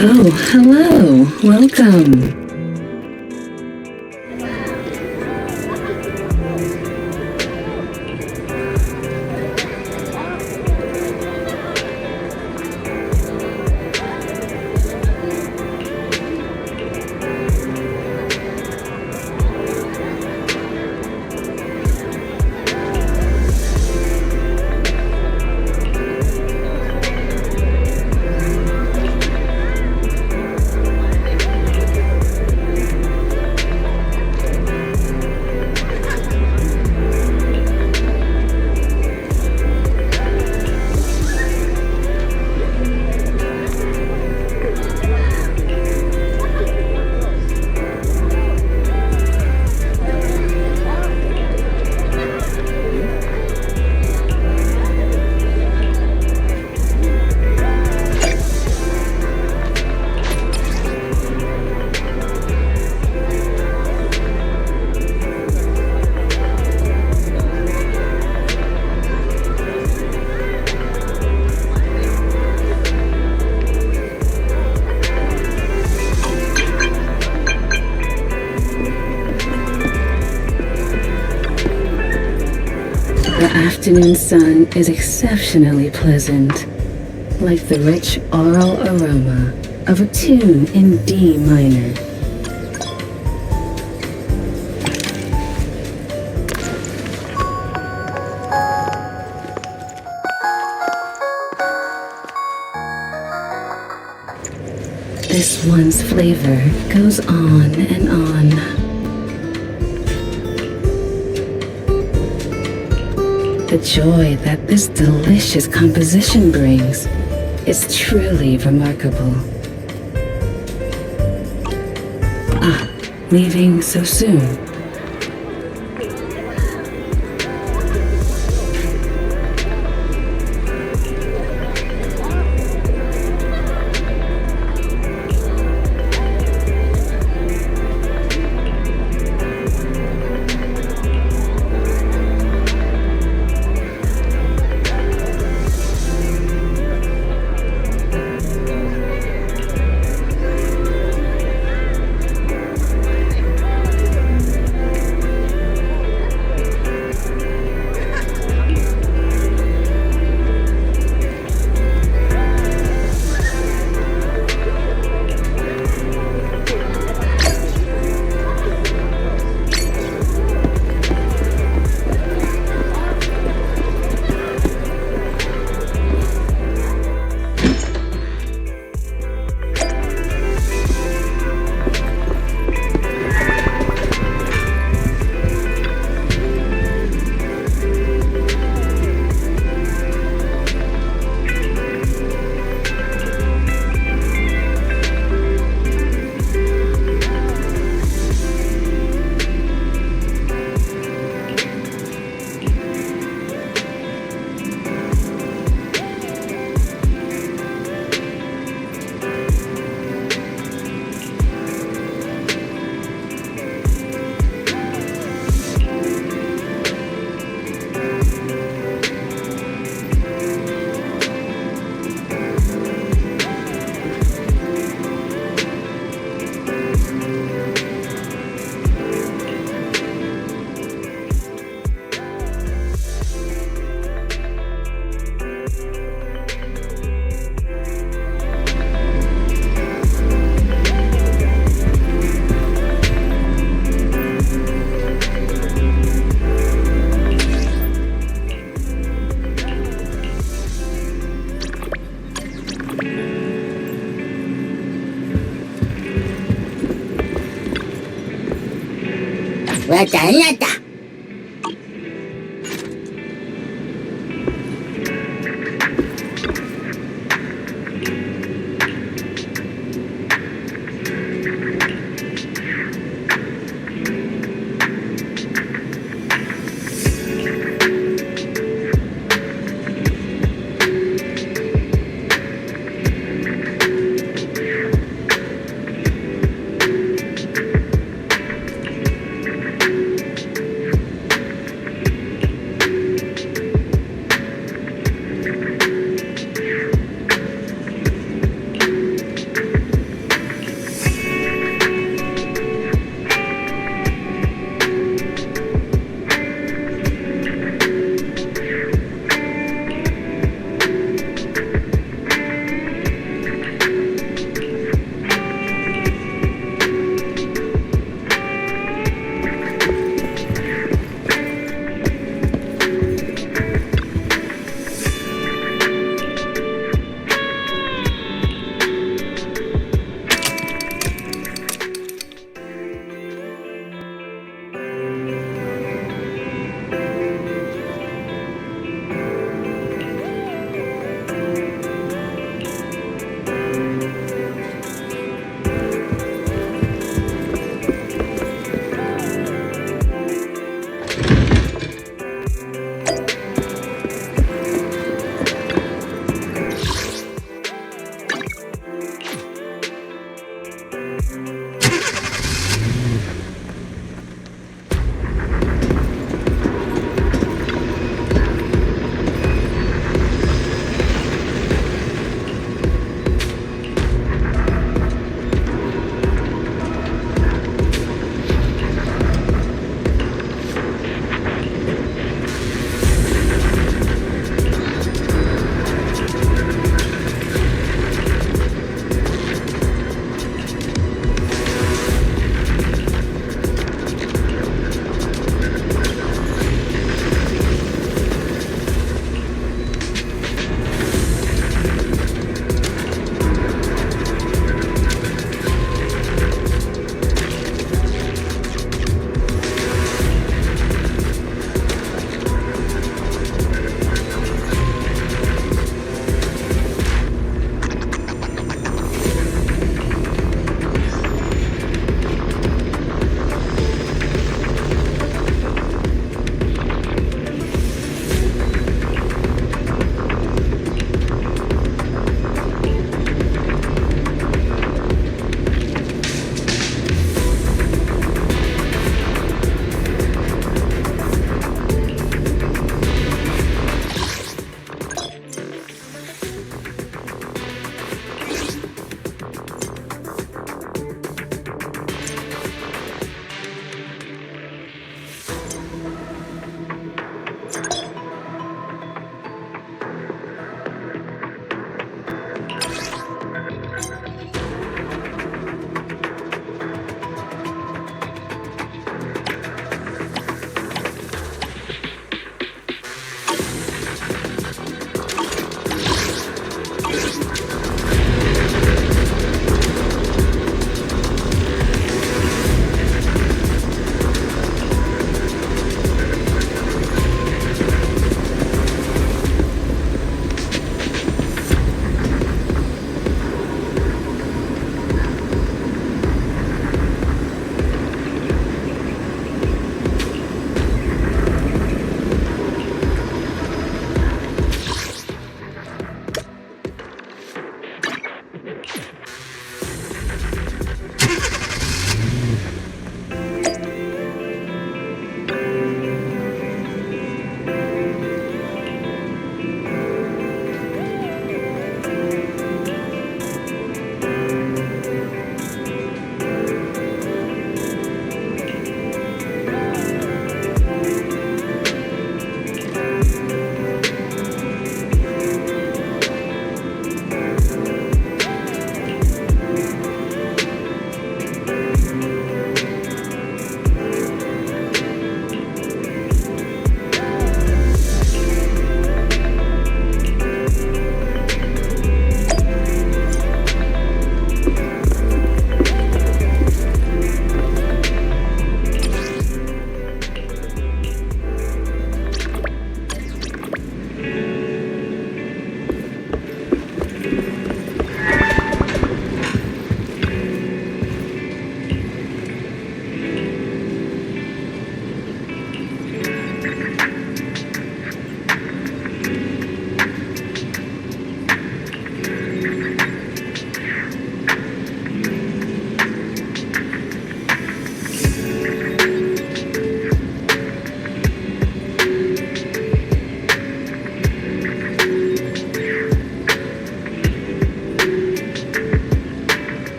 Oh, hello. Welcome. The afternoon sun is exceptionally pleasant, like the rich oral aroma of a tune in D minor. This one's flavor goes on and on. The joy that this delicious composition brings is truly remarkable. Ah, leaving so soon?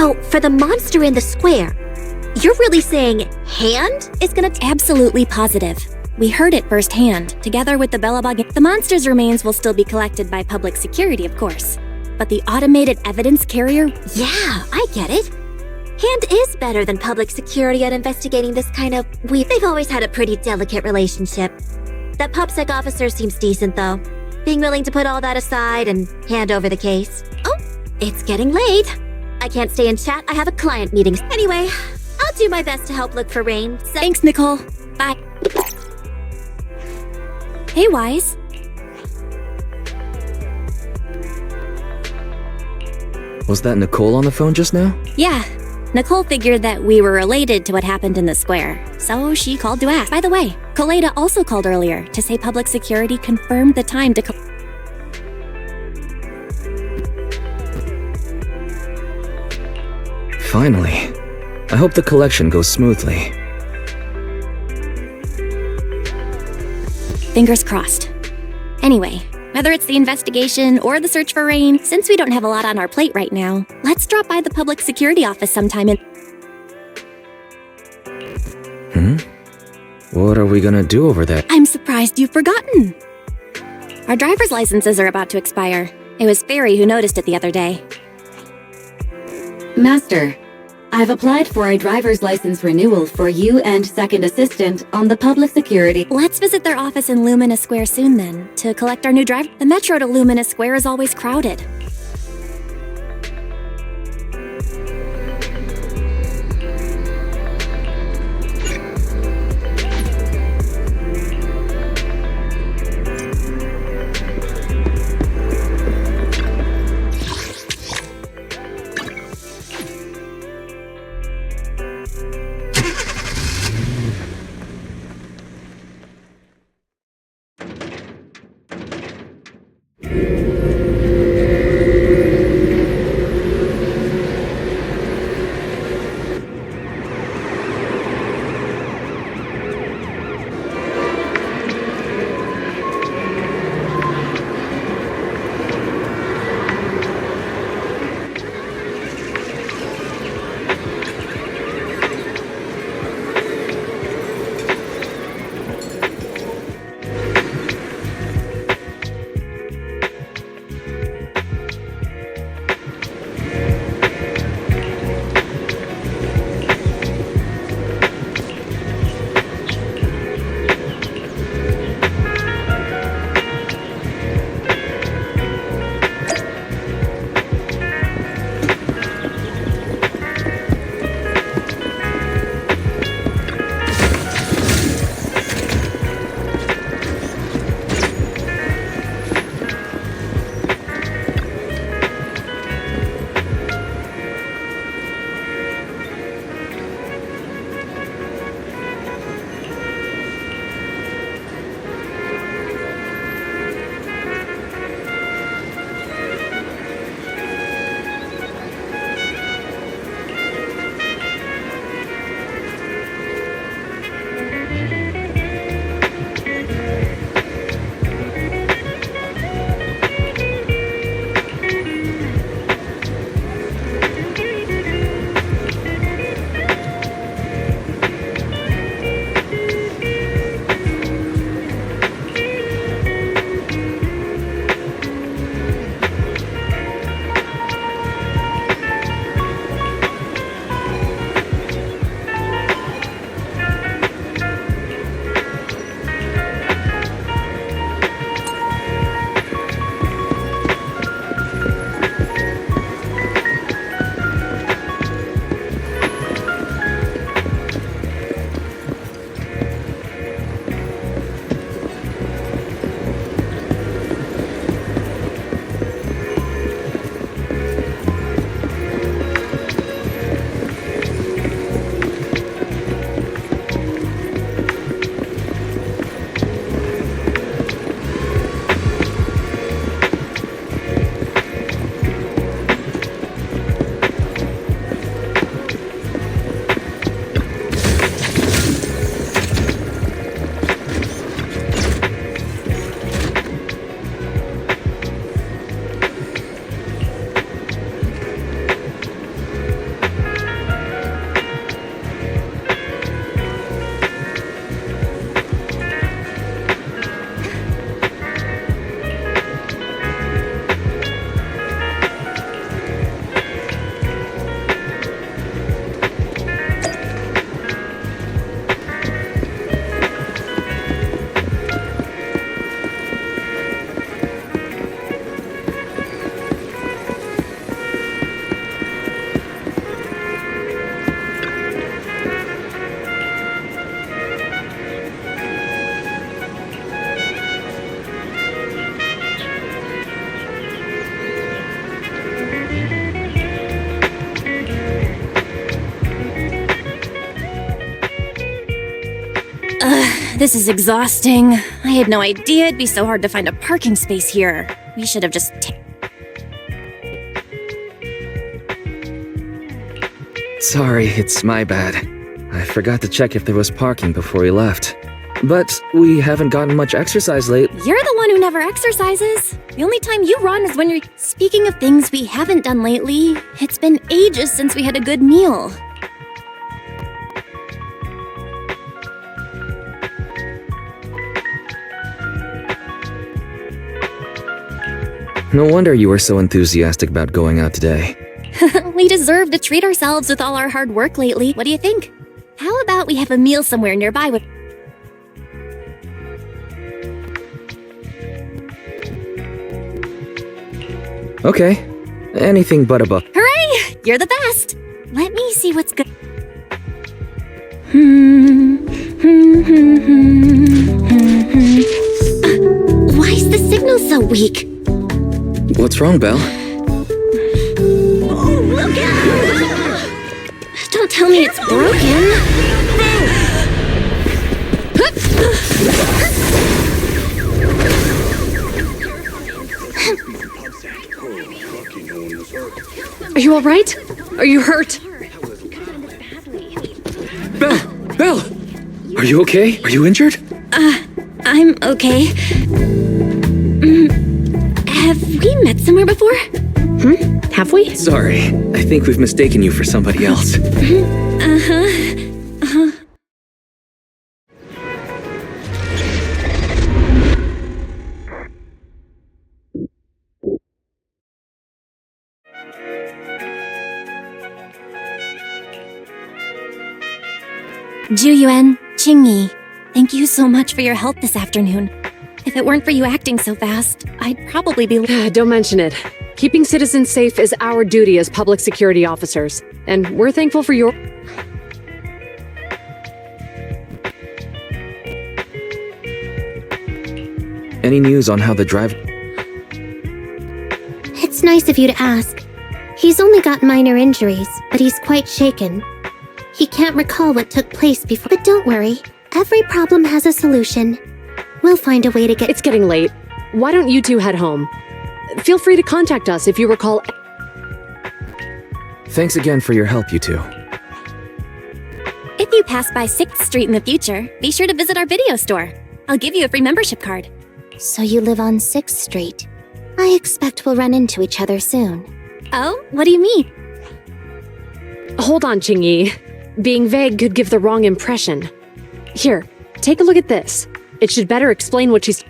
So, for the monster in the square, you're really saying Hand is gonna— Absolutely positive. We heard it firsthand, together with the Belobog. The monster's remains will still be collected by public security, of course. But the automated evidence carrier? Yeah, I get it. Hand is better than public security at investigating this kind of They've always had a pretty delicate relationship. That PubSec officer seems decent, though. Being willing to put all that aside and hand over the case. Oh, it's getting late. I can't stay and chat. I have a client meeting. Anyway, I'll do my best to help look for Rain. Thanks, Nicole. Bye. Hey, Wise. Was that Nicole on the phone just now? Yeah. Nicole figured that we were related to what happened in the square, so she called to ask. By the way, Koleda also called earlier to say public security confirmed the time to Finally. I hope the collection goes smoothly. Fingers crossed. Anyway, whether it's the investigation or the search for Rain, since we don't have a lot on our plate right now, let's drop by the public security office sometime and— What are we gonna do over there? I'm surprised you've forgotten. Our driver's licenses are about to expire. It was Fairy who noticed it the other day. Master, I've applied for a driver's license renewal for you and second assistant on the public security. Let's visit their office in Lumina Square soon then, to collect our new drive. The metro to Lumina Square is always crowded. This is exhausting. I had no idea it'd be so hard to find a parking space here. We should have just Sorry, it's my bad. I forgot to check if there was parking before we left. But we haven't gotten much exercise lately. You're the one who never exercises. The only time you run is when you're... Speaking of things we haven't done lately, it's been ages since we had a good meal. No wonder you were so enthusiastic about going out today. We deserve to treat ourselves with all our hard work lately. What do you think? How about we have a meal somewhere nearby with... Okay. Anything but a buck. Hooray! You're the best! Let me see what's good. Why is the signal so weak? What's wrong, Belle? Oh, look out! Don't tell me it's broken. Are you alright? Are you hurt? Belle! Are you okay? Are you injured? I'm okay. Have we met somewhere before? Have we? Sorry, I think we've mistaken you for somebody else. Juyuan, Qingyi, thank you so much for your help this afternoon. If it weren't for you acting so fast, I'd probably be... Don't mention it. Keeping citizens safe is our duty as public security officers, and we're thankful for your... Any news on how the drive... It's nice of you to ask. He's only got minor injuries, but he's quite shaken. He can't recall what took place before. But don't worry, every problem has a solution. We'll find a way to get... It's getting late. Why don't you two head home? Feel free to contact us if you recall... Thanks again for your help, you two. If you pass by 6th Street in the future, be sure to visit our video store. I'll give you a free membership card. So you live on 6th Street. I expect we'll run into each other soon. Oh, what do you mean? Hold on, Qingyi. Being vague could give the wrong impression. Here, take a look at this. It should better explain what she's...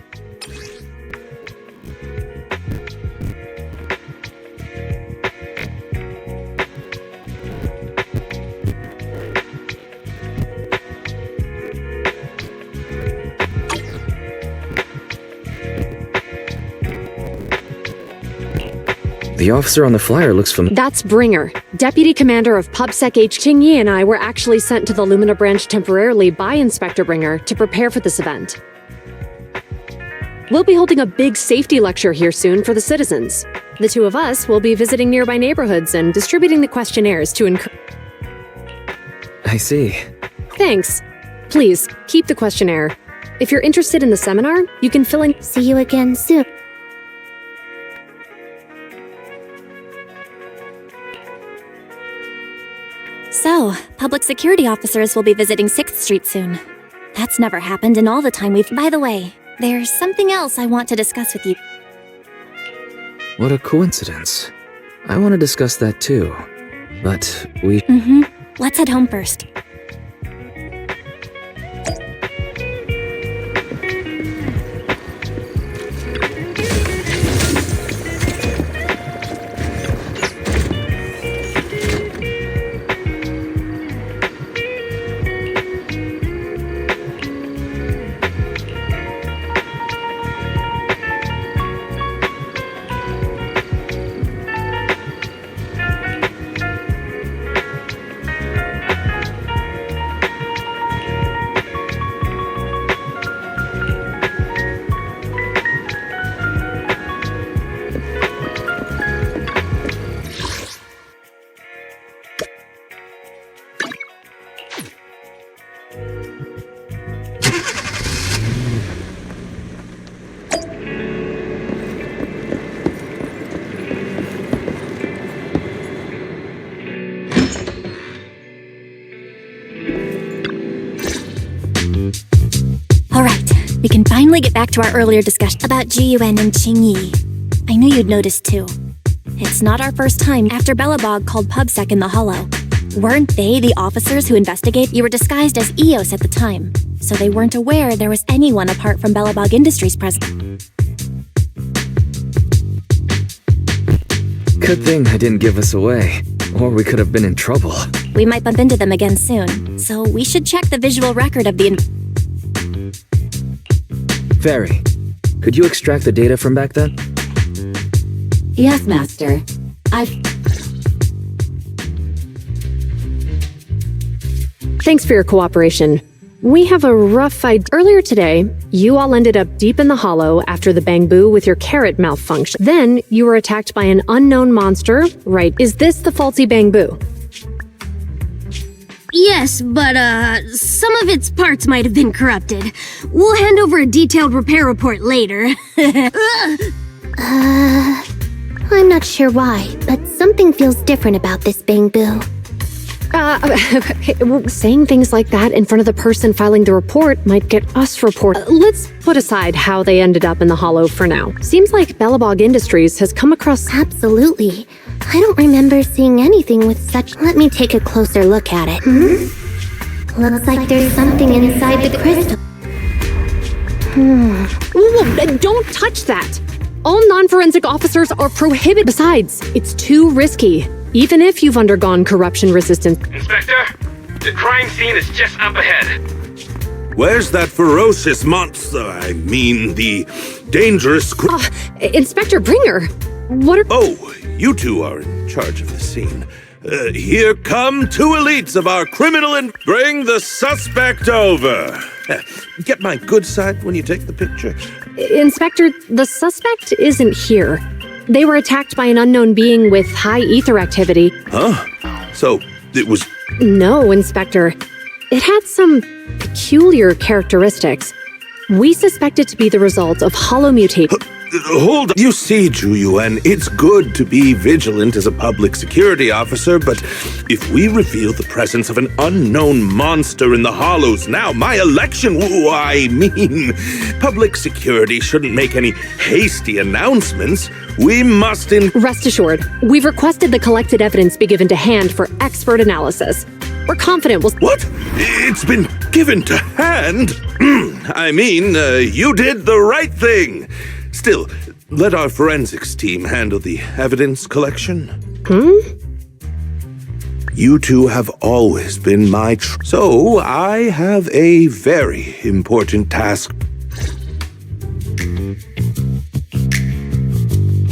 The officer on the flyer looks familiar. That's Bringer, Deputy Commander of PubSec H. Qingyi and I were actually sent to the Lumina branch temporarily by Inspector Bringer to prepare for this event. We'll be holding a big safety lecture here soon for the citizens. The two of us will be visiting nearby neighborhoods and distributing the questionnaires to encourage... I see. Thanks. Please, keep the questionnaire. If you're interested in the seminar, you can fill in... See you again soon. So, public security officers will be visiting 6th Street soon. That's never happened in all the time we've... By the way, there's something else I want to discuss with you. What a coincidence. I want to discuss that too. But we... Let's head home first. can finally get back to our earlier discussion about Jiyuan and Qingyi. I knew you'd noticed too. It's not our first time after Belobog called PubSec in the Hollow. Weren't they the officers who investigate? You were disguised as EOS at the time, so they weren't aware there was anyone apart from Belobog Industries present. Good thing I didn't give us away, or we could have been in trouble. We might bump into them again soon, so we should check the visual record of the Fairy, could you extract the data from back then? Yes, Master. Thanks for your cooperation. We have a rough idea. Earlier today, you all ended up deep in the Hollow after the bamboo with your carrot malfunction. Then, you were attacked by an unknown monster, right? Is this the faulty bamboo? Yes, but, some of its parts might have been corrupted. We'll hand over a detailed repair report later. I'm not sure why, but something feels different about this bamboo. Saying things like that in front of the person filing the report might get us reported. Let's put aside how they ended up in the Hollow for now. Seems like Belobog Industries has come across— Absolutely. I don't remember seeing anything with such— Let me take a closer look at it. Looks like there's something inside the crystal. Whoa, don't touch that! All non-forensic officers are prohibited. Besides, it's too risky. Even if you've undergone corruption resistance. Inspector, the crime scene is just up ahead. Where's that ferocious monster? I mean, the dangerous... Inspector Bringer, what are... Oh, you two are in charge of the scene. Here come two elites of our criminal and bring the suspect over. Get my good side when you take the picture. Inspector, the suspect isn't here. They were attacked by an unknown being with high ether activity. Huh? So, it was... No, Inspector. It had some peculiar characteristics. We suspect it to be the result of hollow mutation. Hold on. You see, Juyuan, it's good to be vigilant as a public security officer, but if we reveal the presence of an unknown monster in the Hollows now, my election, public security shouldn't make any hasty announcements. We must Rest assured, we've requested the collected evidence be given to hand for expert analysis. We're confident we'll— What? It's been given to hand? I mean, you did the right thing. Still, let our forensics team handle the evidence collection. You two have always been my so I have a very important task.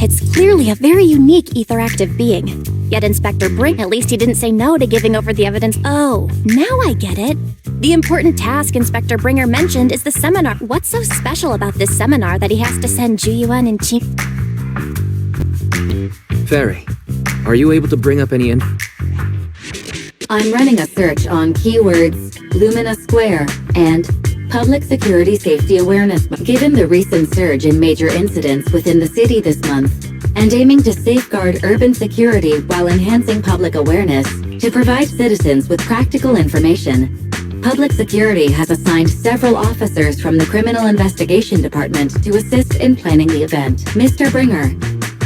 It's clearly a very unique etheractive being. Yet Inspector Brink, at least he didn't say no to giving over the evidence. Oh, now I get it. The important task Inspector Bringer mentioned is the seminar. What's so special about this seminar that he has to send Juyuan and Qi? Fairy, are you able to bring up any I'm running a search on keywords Lumina Square and Public Security Safety Awareness. Given the recent surge in major incidents within the city this month, and aiming to safeguard urban security while enhancing public awareness to provide citizens with practical information, Public Security has assigned several officers from the Criminal Investigation Department to assist in planning the event. Mr. Bringer,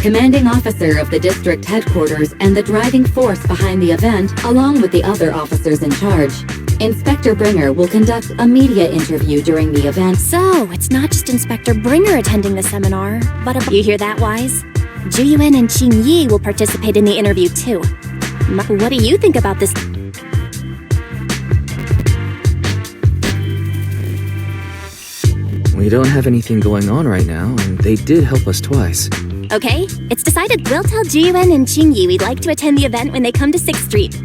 commanding officer of the district headquarters and the driving force behind the event, along with the other officers in charge, Inspector Bringer will conduct a media interview during the event. So, it's not just Inspector Bringer attending the seminar, but you hear that, Wise? Juyuan and Qingyi will participate in the interview too. What do you think about this? We don't have anything going on right now, and they did help us twice. Okay, it's decided we'll tell Juyuan and Qingyi we'd like to attend the event when they come to 6th Street.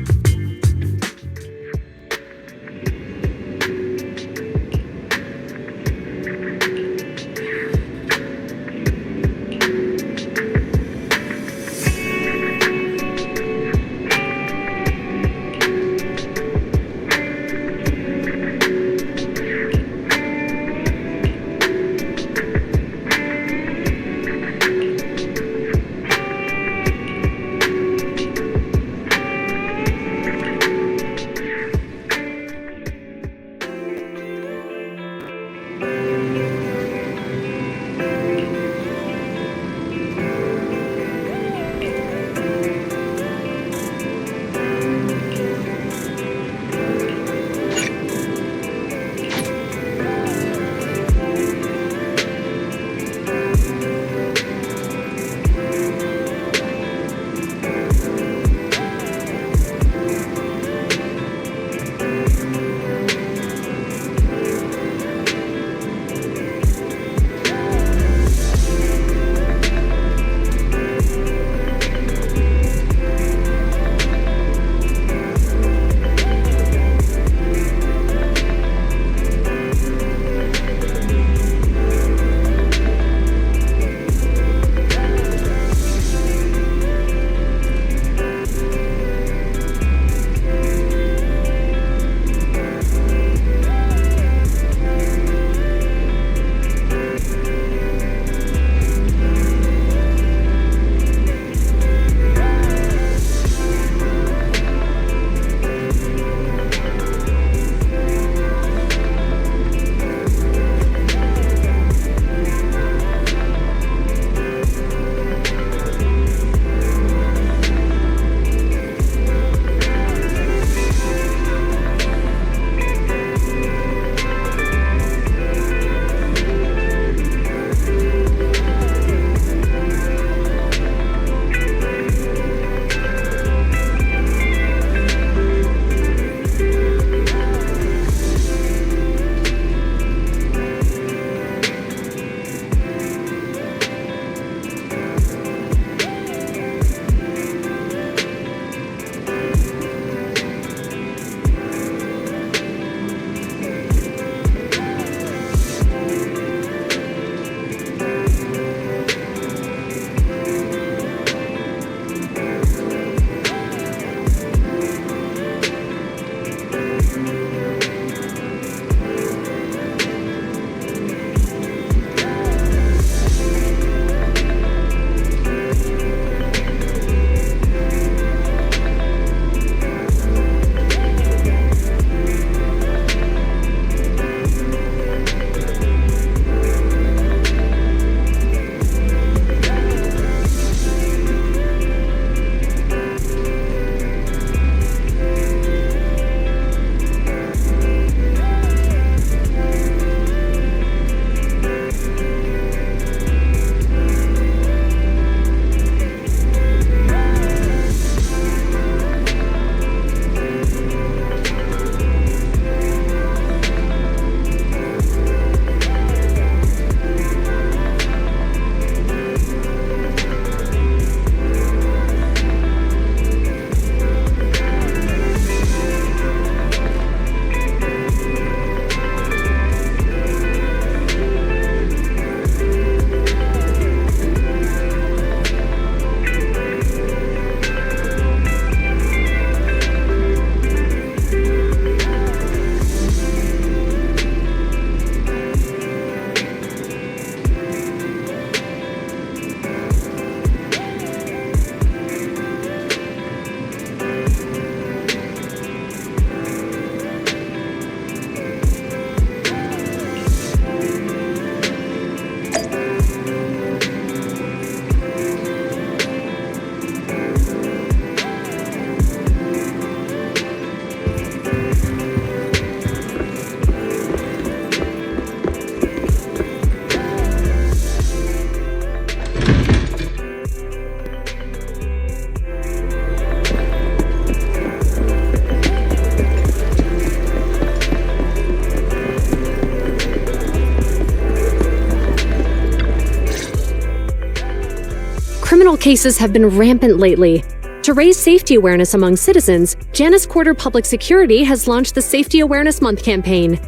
cases have been rampant lately. To raise safety awareness among citizens, Janus Quarter Public Security has launched the Safety Awareness Month campaign.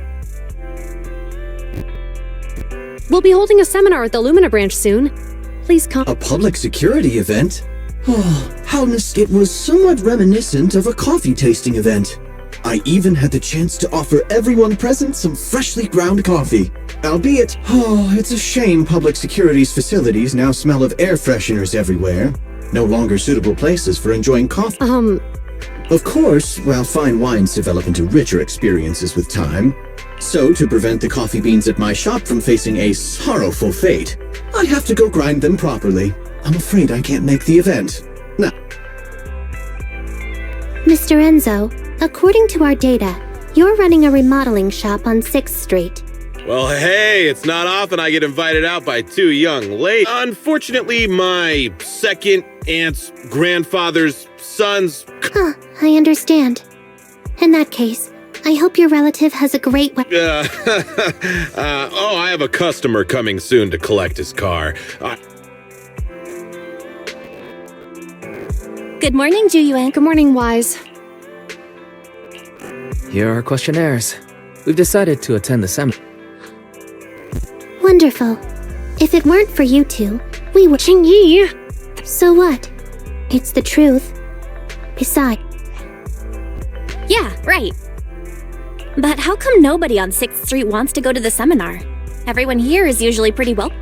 We'll be holding a seminar at the Lumina branch soon. Please come. A public security event? Oh, it was somewhat reminiscent of a coffee tasting event. I even had the chance to offer everyone present some freshly ground coffee. Albeit, it's a shame public security's facilities now smell of air fresheners everywhere. No longer suitable places for enjoying coffee. Of course, while fine wines develop into richer experiences with time, so to prevent the coffee beans at my shop from facing a sorrowful fate, I have to go grind them properly. I'm afraid I can't make the event. Now, Mr. Enzo, according to our data, you're running a remodeling shop on 6th Street. Well, hey, it's not often I get invited out by two young ladies. Unfortunately, my second aunt's grandfather's son's... I understand. In that case, I hope your relative has a great I have a customer coming soon to collect his car. Good morning, Juyuan. Good morning, Wise. Here are our questionnaires. We've decided to attend the seminar. Wonderful. If it weren't for you two, we would... Qingyi! So what? It's the truth. Besides... Yeah, right. But how come nobody on 6th Street wants to go to the seminar? Everyone here is usually pretty well...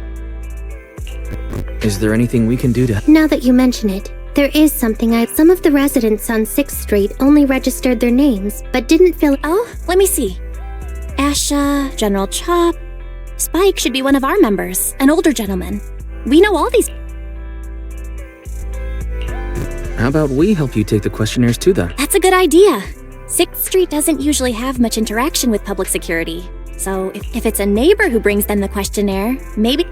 Is there anything we can do to... Now that you mention it, there is something Some of the residents on 6th Street only registered their names, but didn't fill... Oh, let me see. Asha, General Chop... Spike should be one of our members, an older gentleman. We know all these... How about we help you take the questionnaires to them? That's a good idea. 6th Street doesn't usually have much interaction with public security. So if it's a neighbor who brings them the questionnaire, maybe...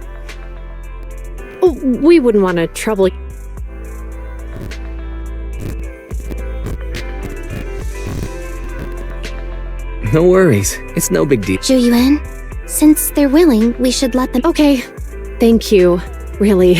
Oh, we wouldn't want to trouble... No worries. It's no big deal. Juyuan, since they're willing, we should let them... Okay. Thank you. Really.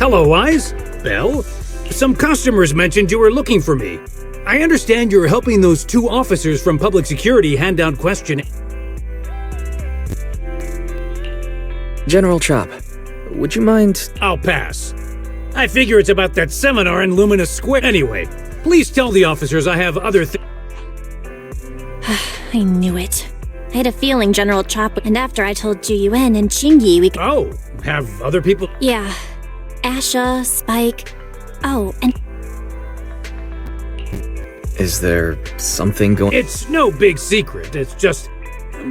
Hello, Wise. Belle? Some customers mentioned you were looking for me. I understand you're helping those 2 officers from public security hand down questioning. General Chop, would you mind? I'll pass. I figure it's about that seminar in Luminous Square. Anyway, please tell the officers I have other things. I knew it. I had a feeling General Chop, and after I told Juyuan and Chingy we could— Oh, have other people? Yeah. Asha, Spike. Oh, and Is there something going? It's no big secret. It's just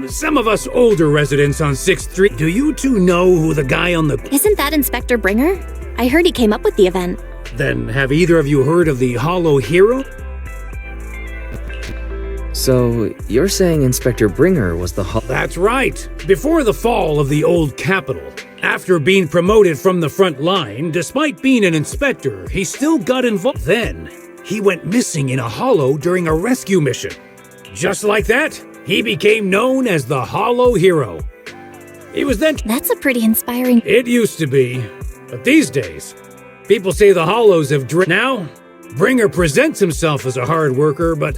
some of us older residents on 6th Street. Do you 2 know who the guy on the— Isn't that Inspector Bringer? I heard he came up with the event. Then have either of you heard of the Hollow Hero? So, you're saying Inspector Bringer was the That's right. Before the fall of the old capital, after being promoted from the front line, despite being an inspector, he still got involved. Then, he went missing in a hollow during a rescue mission. Just like that, he became known as the Hollow Hero. He was then— That's a pretty inspiring— It used to be, but these days, people say the Hollows have Now, Bringer presents himself as a hard worker, but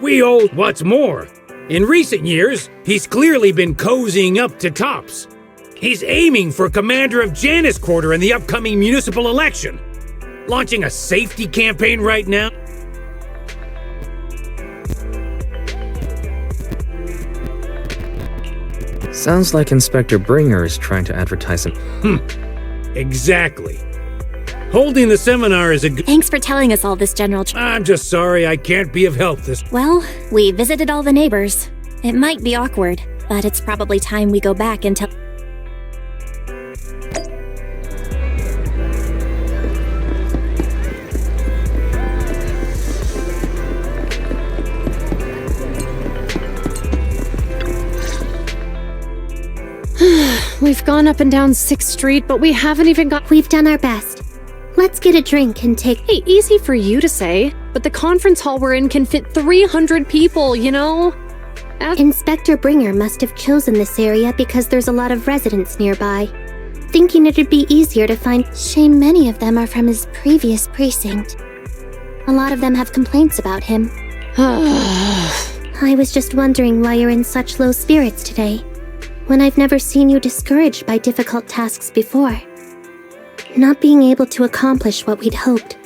we old— What's more, in recent years, he's clearly been cozying up to Tops. He's aiming for commander of Janus Quarter in the upcoming municipal election. Launching a safety campaign right now. Sounds like Inspector Bringer is trying to advertise him. Exactly. Holding the seminar is a good— Thanks for telling us all this, General I'm just sorry I can't be of help this— Well, we visited all the neighbors. It might be awkward, but it's probably time we go back and tell— We've gone up and down 6th Street, but we haven't even got— We've done our best. Let's get a drink and take— Hey, easy for you to say, but the conference hall we're in can fit 300 people, you know? Inspector Bringer must have chosen this area because there's a lot of residents nearby, thinking it'd be easier to find— Shame many of them are from his previous precinct. A lot of them have complaints about him. I was just wondering why you're in such low spirits today, when I've never seen you discouraged by difficult tasks before. Not being able to accomplish what we'd hoped,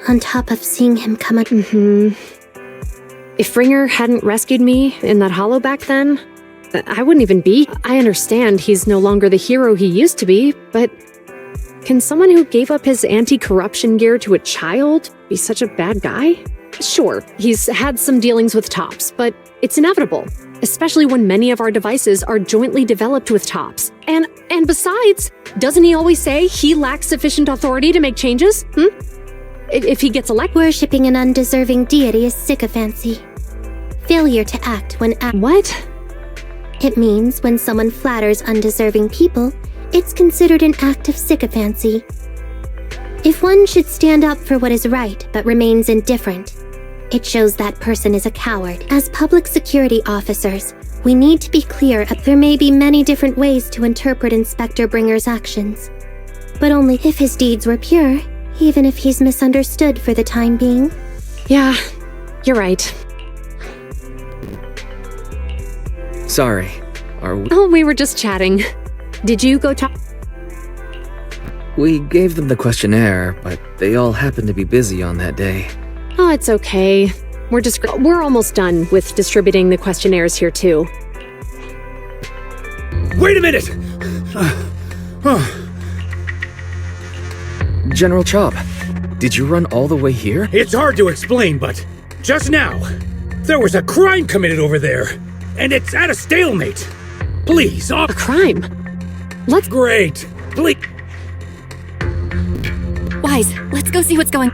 on top of seeing him come up— If Bringer hadn't rescued me in that hollow back then, I wouldn't even be— I understand he's no longer the hero he used to be, but can someone who gave up his anti-corruption gear to a child be such a bad guy? Sure, he's had some dealings with Tops, but it's inevitable, especially when many of our devices are jointly developed with Tops. And besides, doesn't he always say he lacks sufficient authority to make changes? If he gets elected— Worshipping an undeserving deity is sycophancy. Failure to act when— What? It means when someone flatters undeserving people, it's considered an act of sycophancy. If one should stand up for what is right but remains indifferent, it shows that person is a coward. As public security officers, we need to be clear that there may be many different ways to interpret Inspector Bringer's actions, but only if his deeds were pure, even if he's misunderstood for the time being. Yeah, you're right. Sorry, are we— Oh, we were just chatting. Did you go talk— We gave them the questionnaire, but they all happened to be busy on that day. Oh, it's okay. We're almost done with distributing the questionnaires here too. Wait a minute! General Chop, did you run all the way here? It's hard to explain, but just now, there was a crime committed over there, and it's at a stalemate. Please, A crime? Let's— Great. Please. Wise, let's go see what's going—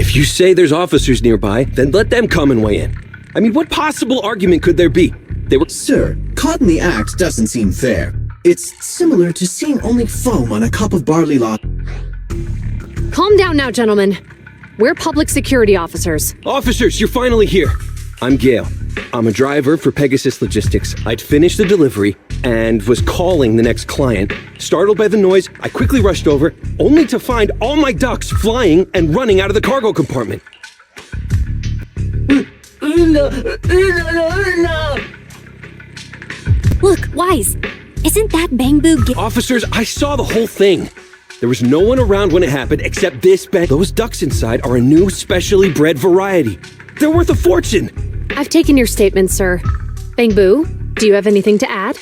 If you say there's officers nearby, then let them come and weigh in. I mean, what possible argument could there be? They were— Sir, caught in the act doesn't seem fair. It's similar to seeing only foam on a cup of barley latte. Calm down now, gentlemen. We're public security officers. Officers, you're finally here. I'm Gale. I'm a driver for Pegasus Logistics. I'd finished the delivery and was calling the next client. Startled by the noise, I quickly rushed over, only to find all my ducks flying and running out of the cargo compartment. Look, Wise. Isn't that Bangbu? Officers, I saw the whole thing. There was no one around when it happened except this bed. Those ducks inside are a new specially bred variety. They're worth a fortune. I've taken your statement, sir. Bangbu, do you have anything to add?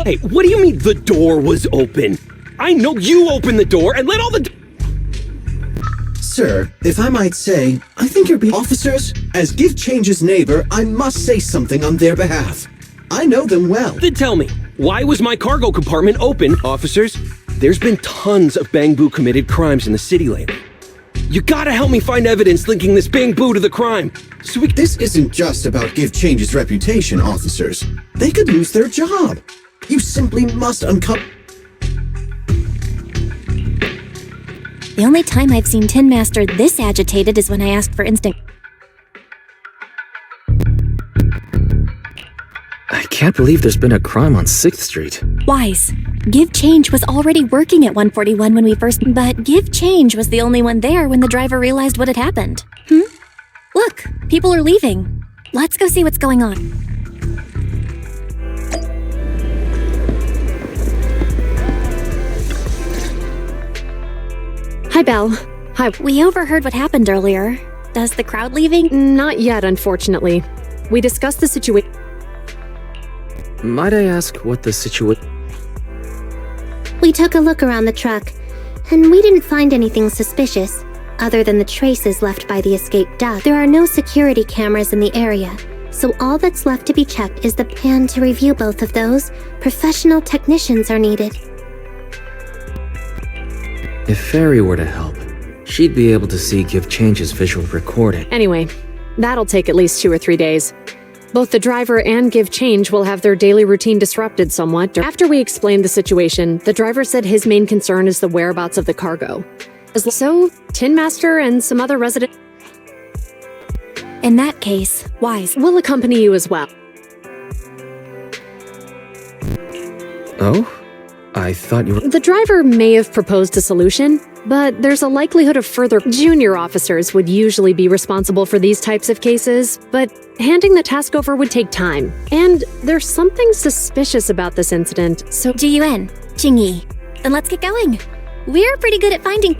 Hey, what do you mean the door was open? I know you opened the door and let all the— Sir, if I might say, I think you're being— Officers, as Give Change's neighbor, I must say something on their behalf. I know them well. Then tell me, why was my cargo compartment open? Officers, there's been tons of Bangbu committed crimes in the city lately. You gotta help me find evidence linking this Bangbu to the crime. This isn't just about Give Change's reputation, officers. They could lose their job. You simply must uncover— The only time I've seen Tin Master this agitated is when I asked for instant. I can't believe there's been a crime on 6th Street. Wise. Give Change was already working at 141 when we first— But Give Change was the only one there when the driver realized what had happened. Look, people are leaving. Let's go see what's going on. Hi, Belle. Hi. We overheard what happened earlier. Does the crowd leaving? Not yet, unfortunately. We discussed the situation. Might I ask what the situation— We took a look around the truck, and we didn't find anything suspicious, other than the traces left by the escaped duck. There are no security cameras in the area, so all that's left to be checked is the plan to review both of those. Professional technicians are needed. If Fairy were to help, she'd be able to see Give Change's visual recording. Anyway, that'll take at least 2 or 3 days. Both the driver and Give Change will have their daily routine disrupted somewhat. After we explained the situation, the driver said his main concern is the whereabouts of the cargo. So, Tin Master and some other residents— In that case, Wise will accompany you as well. Oh? I thought you were— The driver may have proposed a solution, but there's a likelihood of further— Junior officers would usually be responsible for these types of cases, but handing the task over would take time. And there's something suspicious about this incident, so— GUN, Jingyi. Then let's get going. We're pretty good at finding—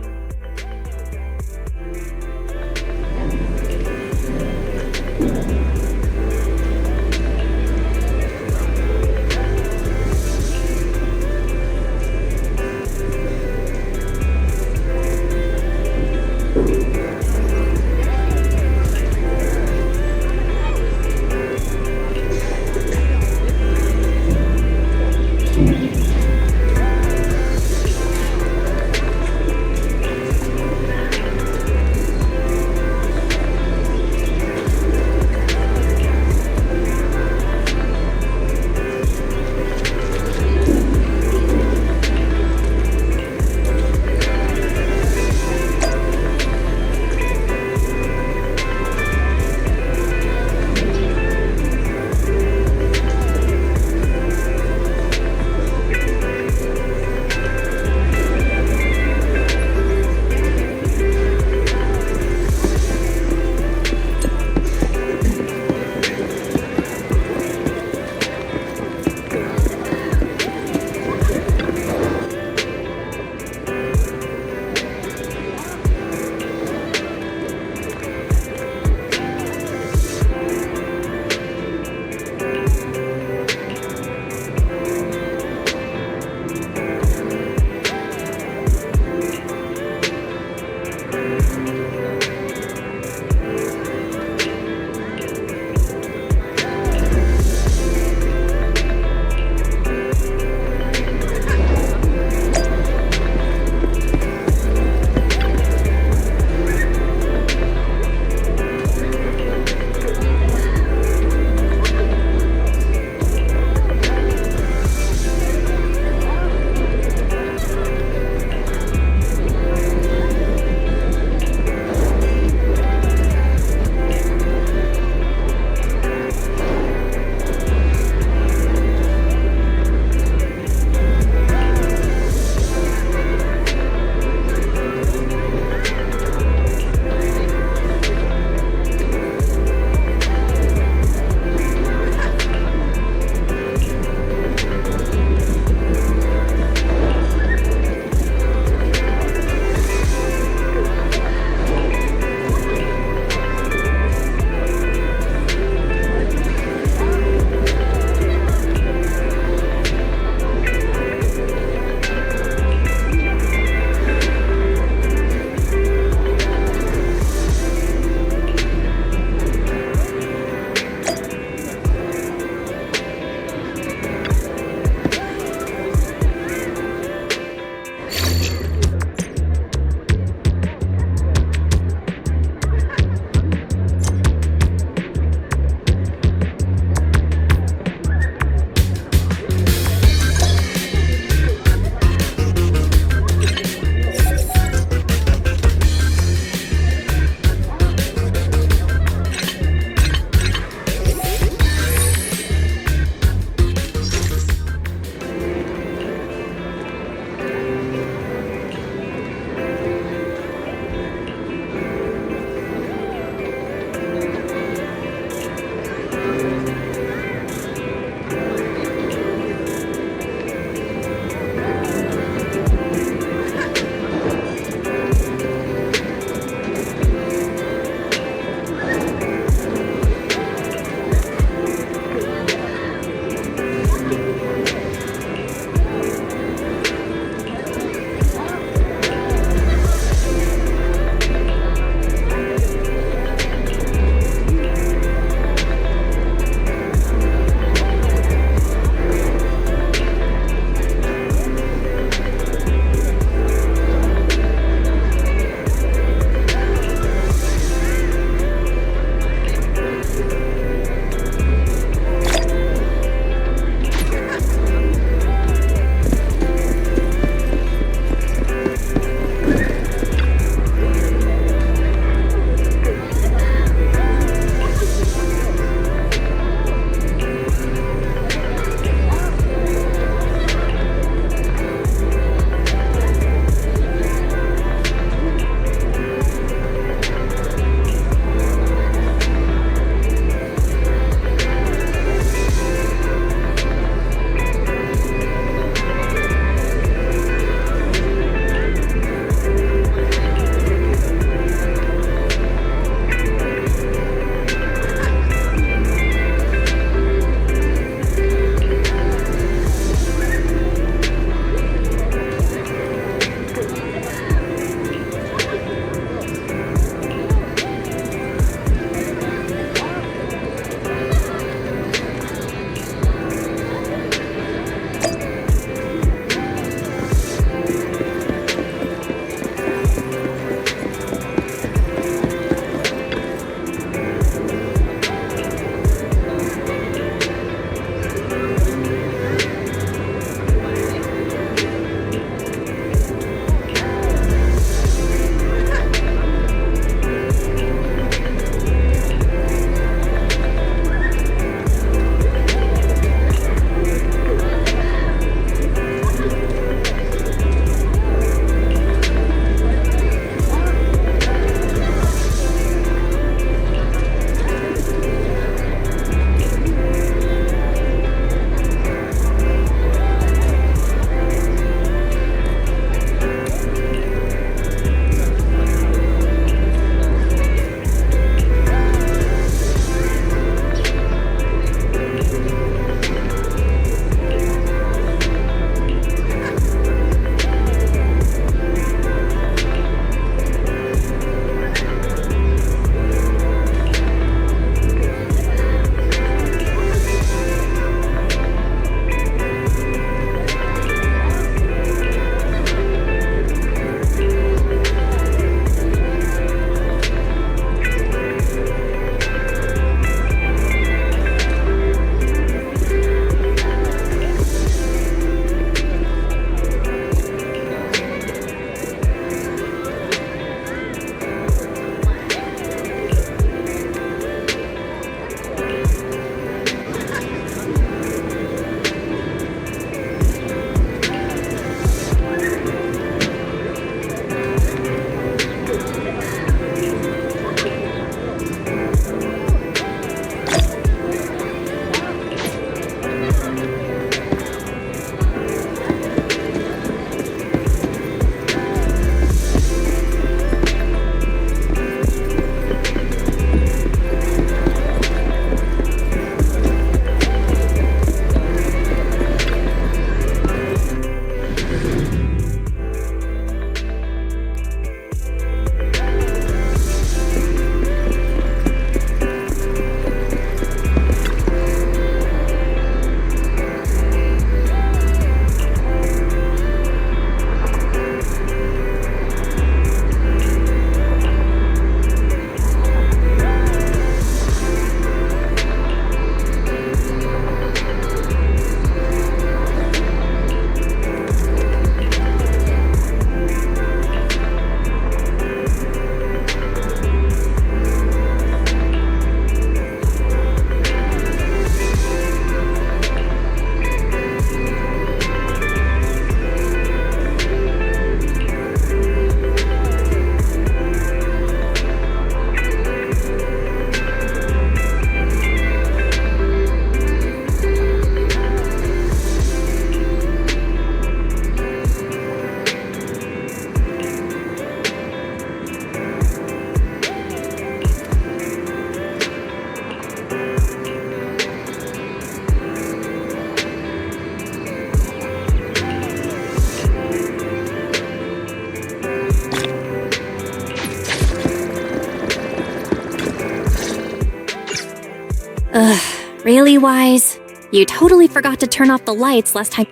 Really, Wise? You totally forgot to turn off the lights last time.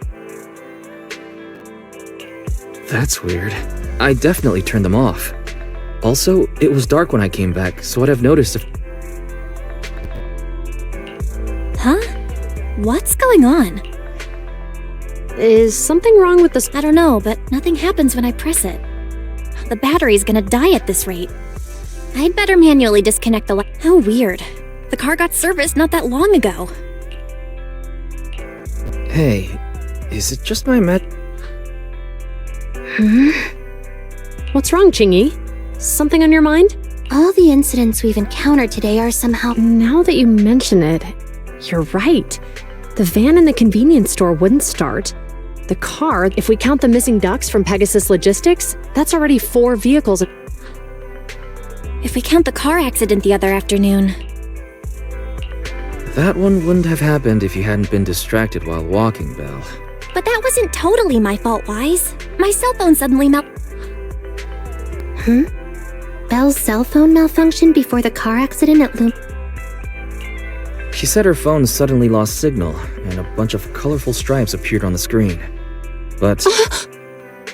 That's weird. I definitely turned them off. Also, it was dark when I came back, so I'd have noticed if... Huh? What's going on? Is something wrong with this? I don't know, but nothing happens when I press it. The battery's gonna die at this rate. I'd better manually disconnect the light. How weird. The car got serviced not that long ago. Hey, is it just my What's wrong, Chingy? Something on your mind? All the incidents we've encountered today are somehow... Now that you mention it, you're right. The van in the convenience store wouldn't start. The car, if we count the missing ducks from Pegasus Logistics, that's already 4 vehicles. If we count the car accident the other afternoon. That one wouldn't have happened if you hadn't been distracted while walking, Belle. But that wasn't totally my fault, Wise. My cell phone suddenly Belle's cell phone malfunctioned before the car accident at Loom. She said her phone suddenly lost signal, and a bunch of colorful stripes appeared on the screen. But...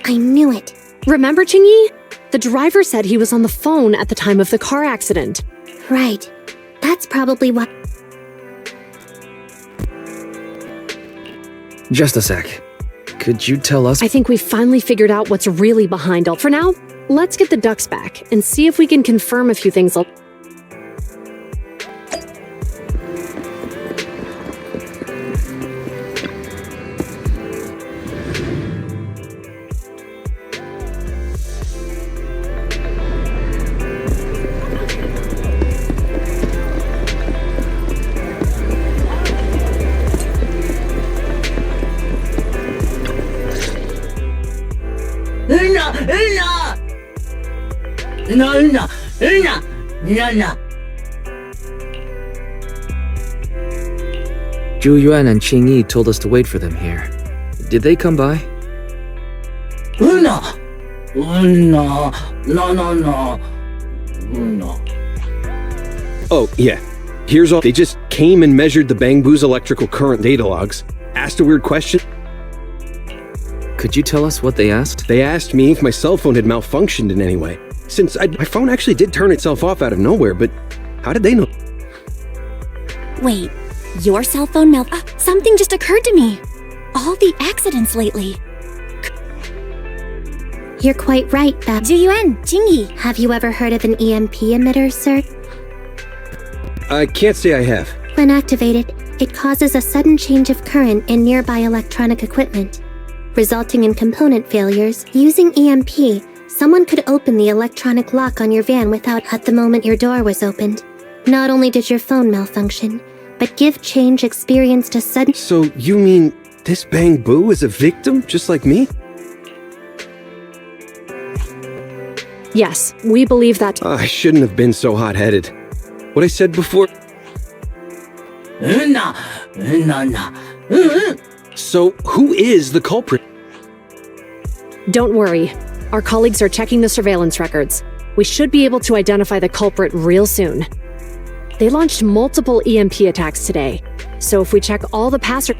I knew it. Remember, Chingy? The driver said he was on the phone at the time of the car accident. Right. That's probably why... Just a sec. Could you tell us? I think we finally figured out what's really behind all. For now, let's get the ducks back and see if we can confirm a few things. Zhu Yuan and Qing Yi told us to wait for them here. Did they come by? No. Oh, yeah. Here's all. They just came and measured the Bangbu's electrical current data logs, asked a weird question. Could you tell us what they asked? They asked me if my cell phone had malfunctioned in any way. Since my phone actually did turn itself off out of nowhere, but how did they know? Wait, your cell phone something just occurred to me. All the accidents lately. You're quite right, Bab. Zhu Yuan, Jingyi. Have you ever heard of an EMP emitter, sir? I can't say I have. When activated, it causes a sudden change of current in nearby electronic equipment, resulting in component failures. Using EMP, someone could open the electronic lock on your van without at the moment your door was opened. Not only did your phone malfunction, but Give Change experienced a sudden... So you mean this Bangbu is a victim just like me? Yes, we believe that... I shouldn't have been so hot-headed. What I said before... So, who is the culprit? Don't worry. Our colleagues are checking the surveillance records. We should be able to identify the culprit real soon. They launched multiple EMP attacks today, so if we check all the past...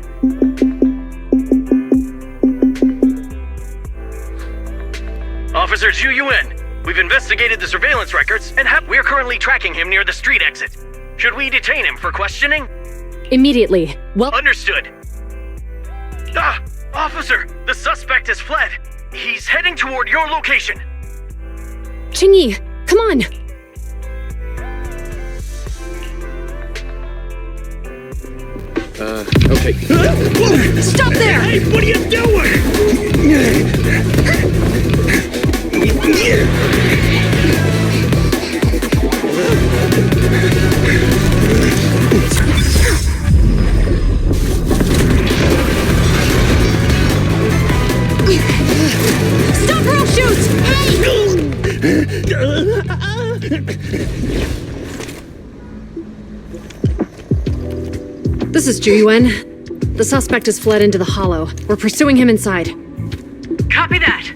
Officer Zhu Yuan, we've investigated the surveillance records and we're currently tracking him near the street exit. Should we detain him for questioning? Immediately. Well... Understood. Officer, the suspect has fled. He's heading toward your location. Qingyi, come on! Okay. Stop there! Hey, what are you doing? Stop roll shoots! This is Zhu Yuan. The suspect has fled into the hollow. We're pursuing him inside. Copy that.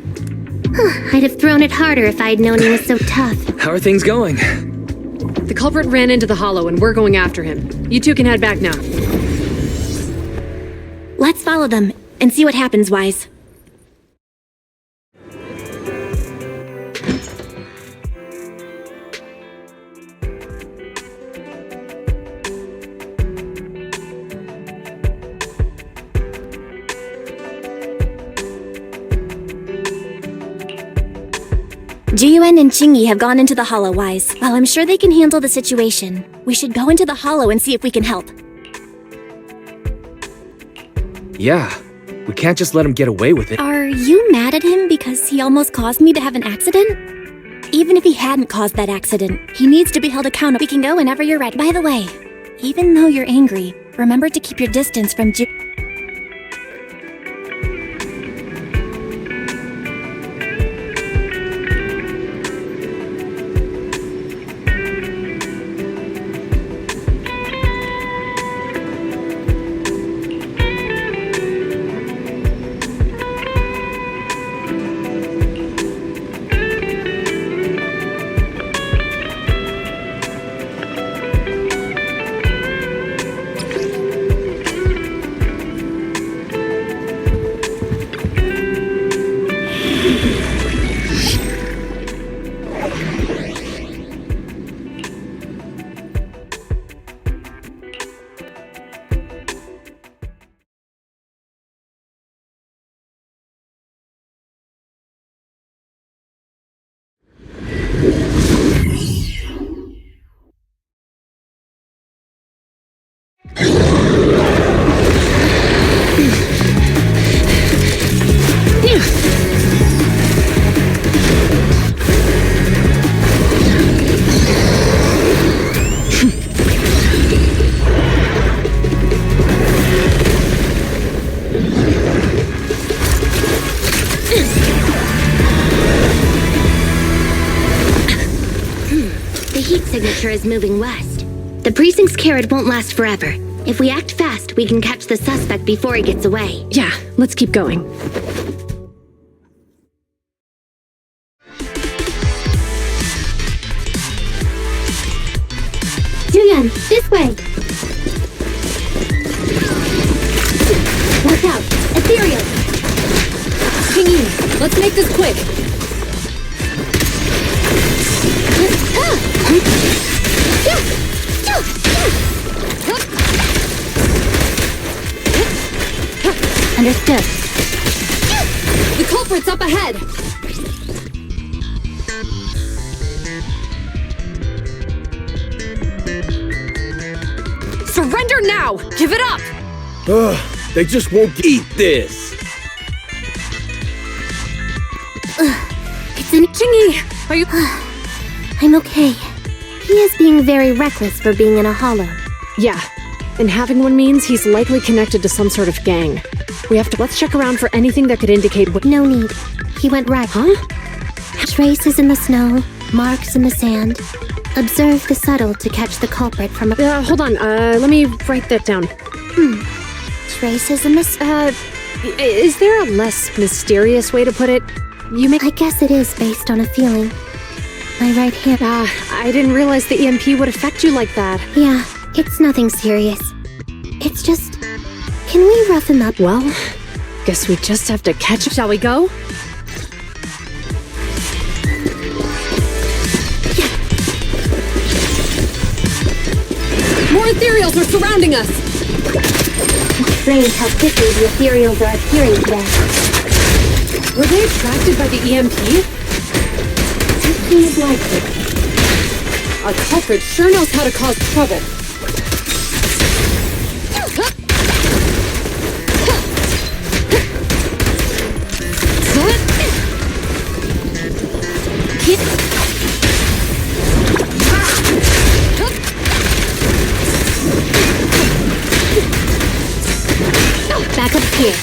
I'd have thrown it harder if I'd known he was so tough. How are things going? The culprit ran into the hollow and we're going after him. You two can head back now. Let's follow them and see what happens, Wise. Jiyuan and Qingyi have gone into the hollow, Wise. While I'm sure they can handle the situation, we should go into the hollow and see if we can help. Yeah, we can't just let him get away with it. Are you mad at him because he almost caused me to have an accident? Even if he hadn't caused that accident, he needs to be held accountable. We can go whenever you're ready. By the way, even though you're angry, remember to keep your distance from is moving west. The precinct's carrot won't last forever. If we act fast, we can catch the suspect before he gets away. Yeah, let's keep going. Julian, this way! Watch out! Ethereal! Qingyi, let's make this quick! Understood. The culprit's up ahead! Surrender now! Give it up! Ugh, they just won't eat this! It's an... Qingyi, are you... I'm okay. He is being very reckless for being in a hollow. Yeah, and having one means he's likely connected to some sort of gang. We have to... Let's check around for anything that could indicate what... No need. He went right. Huh? Traces in the snow, marks in the sand. Observe the subtle to catch the culprit from a... hold on, let me write that down. Traces in the... Is there a less mysterious way to put it? I guess it is based on a feeling. My right hand... I didn't realize the EMP would affect you like that. Yeah, it's nothing serious. It's just... Can we rough him up? Well, guess we just have to catch him. Shall we go? More ethereals are surrounding us! It's strange how quickly the ethereals are appearing today. Were they attracted by the EMP? Seems likely. Our culprit sure knows how to cause trouble. Back up here.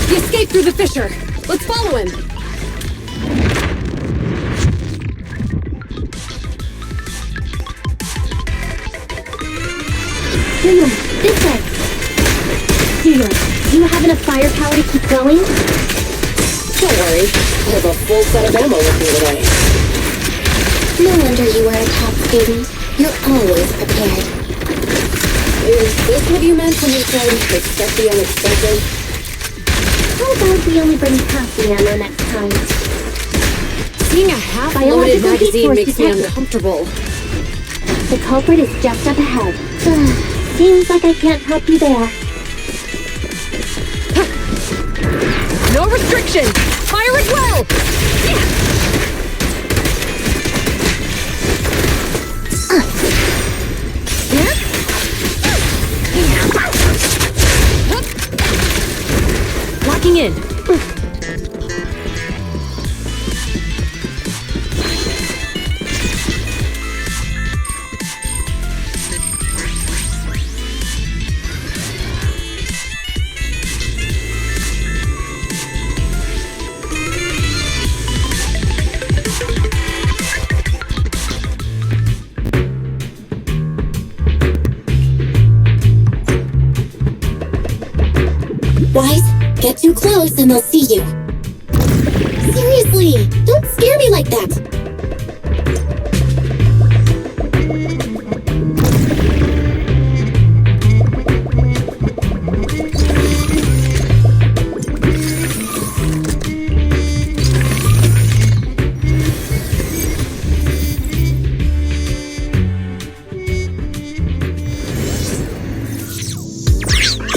He escaped through the fissure. Let's follow him. This way. Dear, do you have enough firepower to keep going? Don't worry, I have a full set of ammo with me today. No wonder you were a top student. You're always prepared. Is this what you meant when you said expect the unexpected? How about we only bring half the ammo next time? Seeing a half-loaded Biological magazine heat makes source me detected. uncomfortable. The culprit is just up ahead. Seems like I can't help you there. No restriction! Fire at will! Locking in. Wise, get too close and they'll see you. Seriously, don't scare me like that.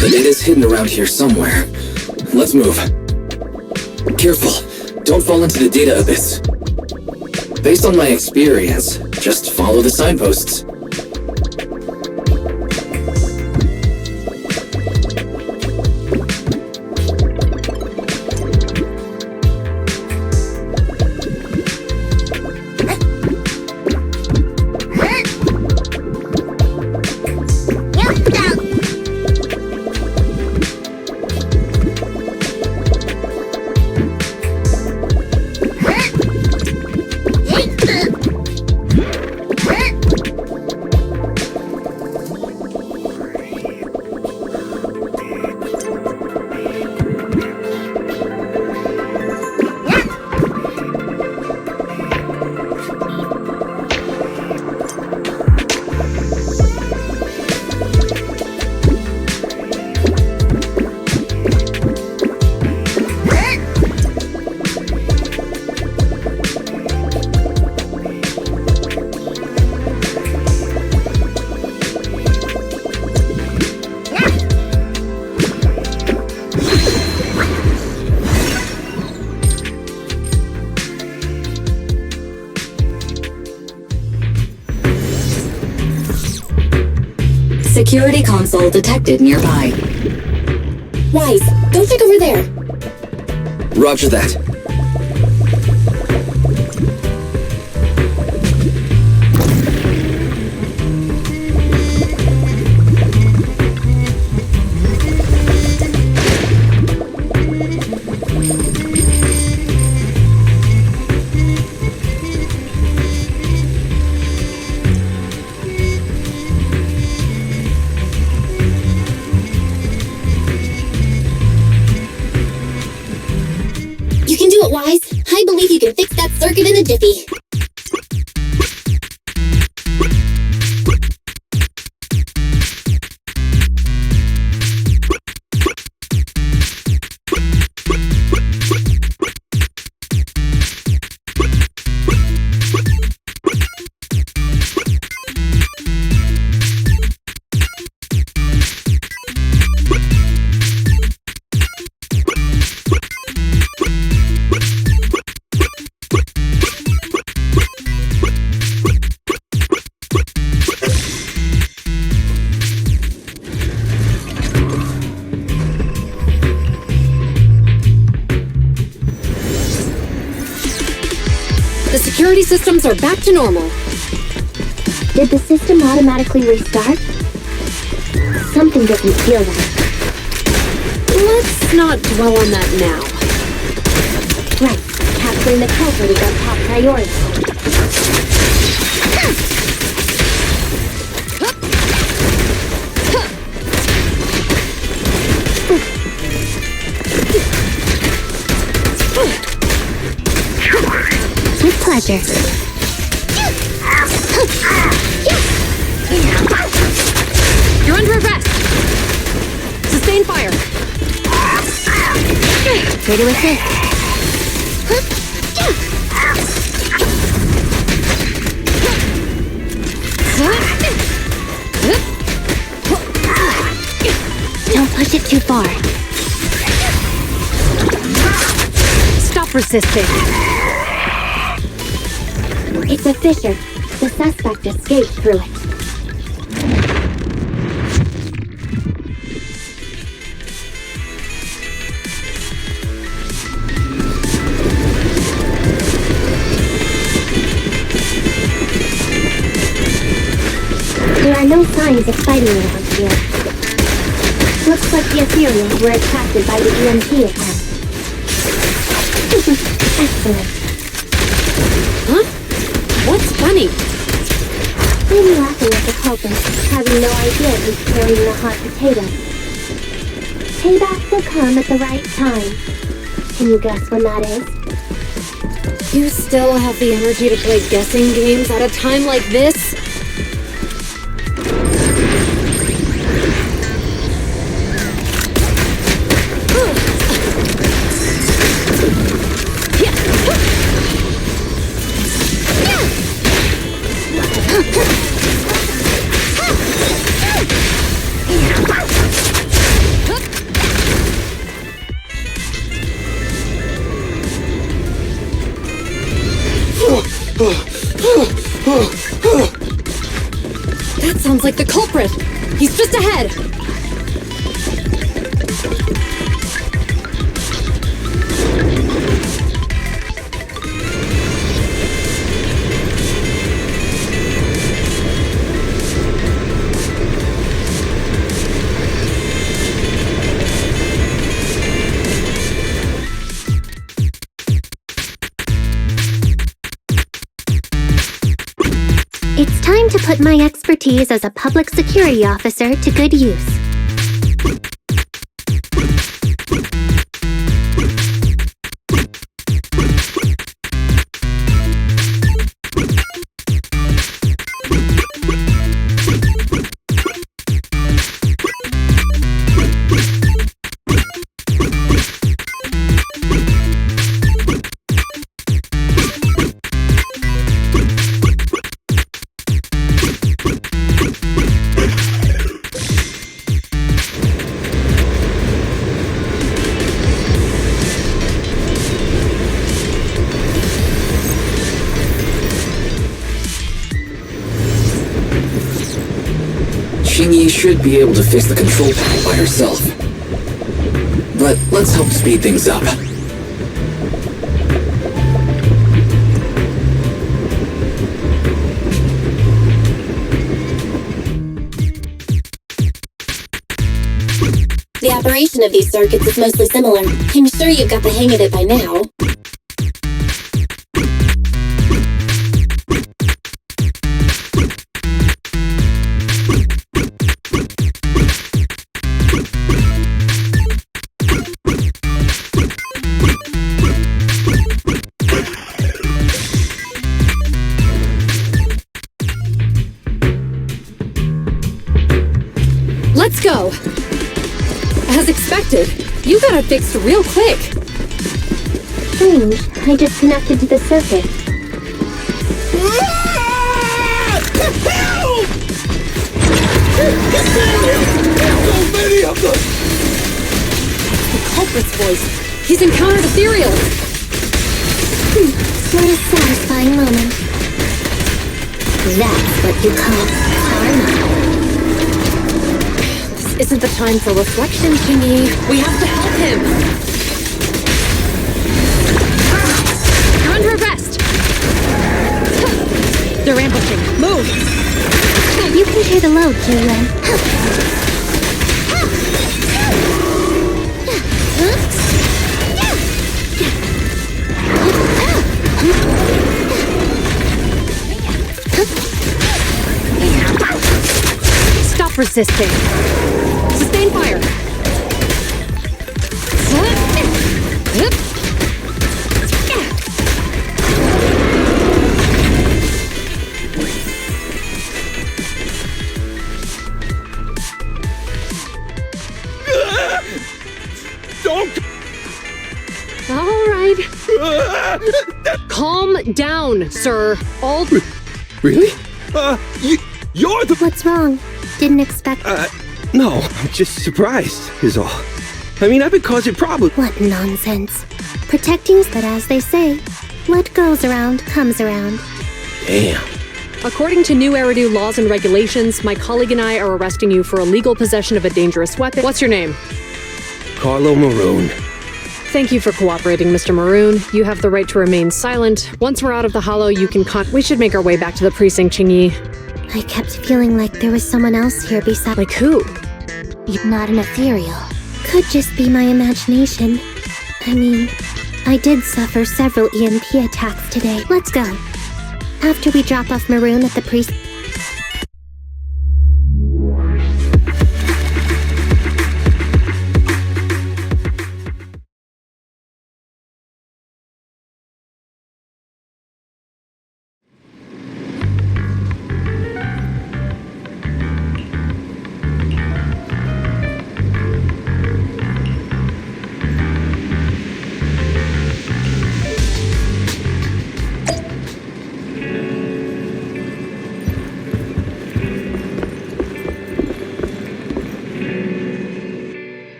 The data's hidden around here somewhere. Let's move. Careful, don't fall into the data abyss. Based on my experience, just follow the signposts. Security console detected nearby. Wise, go check over there. Roger that. You can do it, Wise. I believe you can fix that circuit in a jiffy. The security systems are back to normal. Did the system automatically restart? Something doesn't feel right. Let's not dwell on that now. Right, capturing the culprit is our top priority. faster. You're under arrest! Sustain fire! Here to assist. Don't push it too far. Stop resisting! It's a fissure. The suspect escaped through it. There are no signs of fighting around here. Looks like the Ethereals were attracted by the EMP attack. Excellent. Huh? What's funny? I'm laughing at the culprit, having no idea he's carrying a hot potato. Payback will come at the right time. Can you guess when that is? You still have the energy to play guessing games at a time like this? That sounds like the culprit! He's just ahead! It's time to put my expertise as a public security officer to good use. Xingyi should be able to fix the control panel by herself. But let's help speed things up. The operation of these circuits is mostly similar. I'm sure you've got the hang of it by now. Let's go! As expected, you got it fixed real quick. Strange, I just connected to the circuit. So many of them! The culprit's voice. He's encountered ethereals. What a satisfying moment. That's what you call farmando. This isn't the time for reflection, Xingyi. We have to help him. You're under arrest. They're ambushing. Move. You can share the load, Julian. Stop resisting. Sustain fire. Calm down, sir. All... Really? You're the... What's wrong? Didn't expect... No, I'm just surprised, is all. I mean, I've been causing problems. What nonsense. Protecting, but as they say, what goes around comes around. Damn. According to new Eridu laws and regulations, my colleague and I are arresting you for illegal possession of a dangerous weapon. What's your name? Carlo Maroon. Thank you for cooperating, Mr. Maroon. You have the right to remain silent. Once we're out of the hollow, you can We should make our way back to the precinct, Qingyi. I kept feeling like there was someone else here besides... Like who? Not an ethereal. Could just be my imagination. I mean, I did suffer several EMP attacks today. Let's go. After we drop off Maroon at the precinct...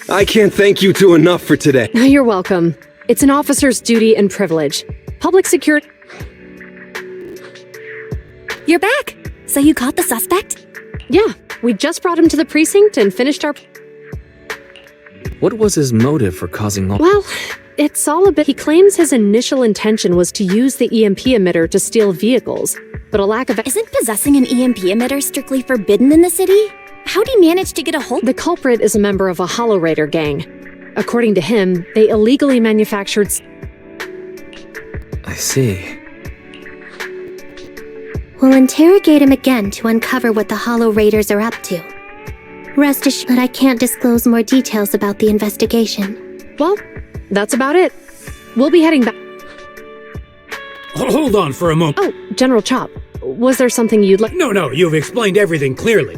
I can't thank you two enough for today. You're welcome. It's an officer's duty and privilege. Public security... You're back! So you caught the suspect? Yeah, we just brought him to the precinct and finished our... What was his motive for causing all... Well, it's all a bit... He claims his initial intention was to use the EMP emitter to steal vehicles, but a lack of... Isn't possessing an EMP emitter strictly forbidden in the city? How'd he manage to get a hold? The culprit is a member of a Hollow Raider gang. According to him, they illegally manufactured... I see. We'll interrogate him again to uncover what the Hollow Raiders are up to. Rest assured that I can't disclose more details about the investigation. Well, that's about it. We'll be heading back... Hold on for a moment. Oh, General Chop, was there something you'd like... No, you've explained everything clearly.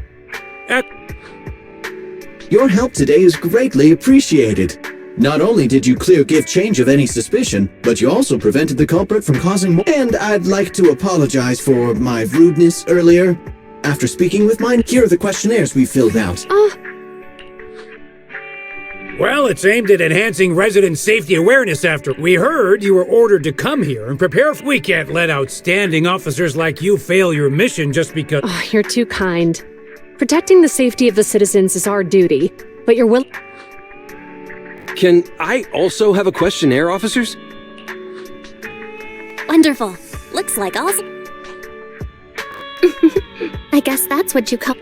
Your help today is greatly appreciated. Not only did you clear Give Change of any suspicion, but you also prevented the culprit from causing more. And I'd like to apologize for my rudeness earlier. After speaking with mine, here are the questionnaires we filled out. Well, it's aimed at enhancing resident safety awareness after we heard you were ordered to come here and prepare. We can't let outstanding officers like you fail your mission just because... Oh, you're too kind. Protecting the safety of the citizens is our duty, but you're willing... Can I also have a questionnaire, officers? Wonderful. Looks like awesome. I guess that's what you call...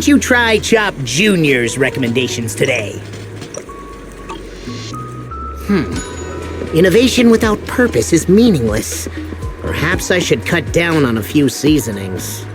you try Chop Jr.'s recommendations today? Innovation without purpose is meaningless. Perhaps I should cut down on a few seasonings.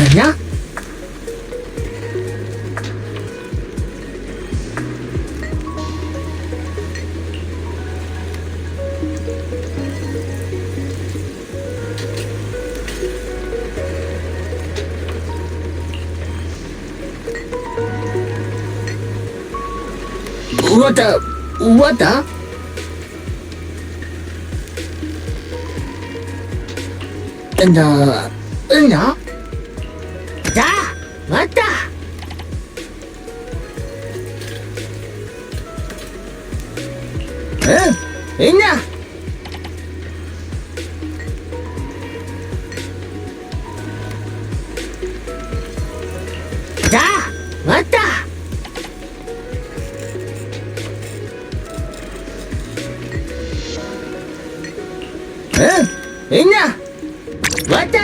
なわた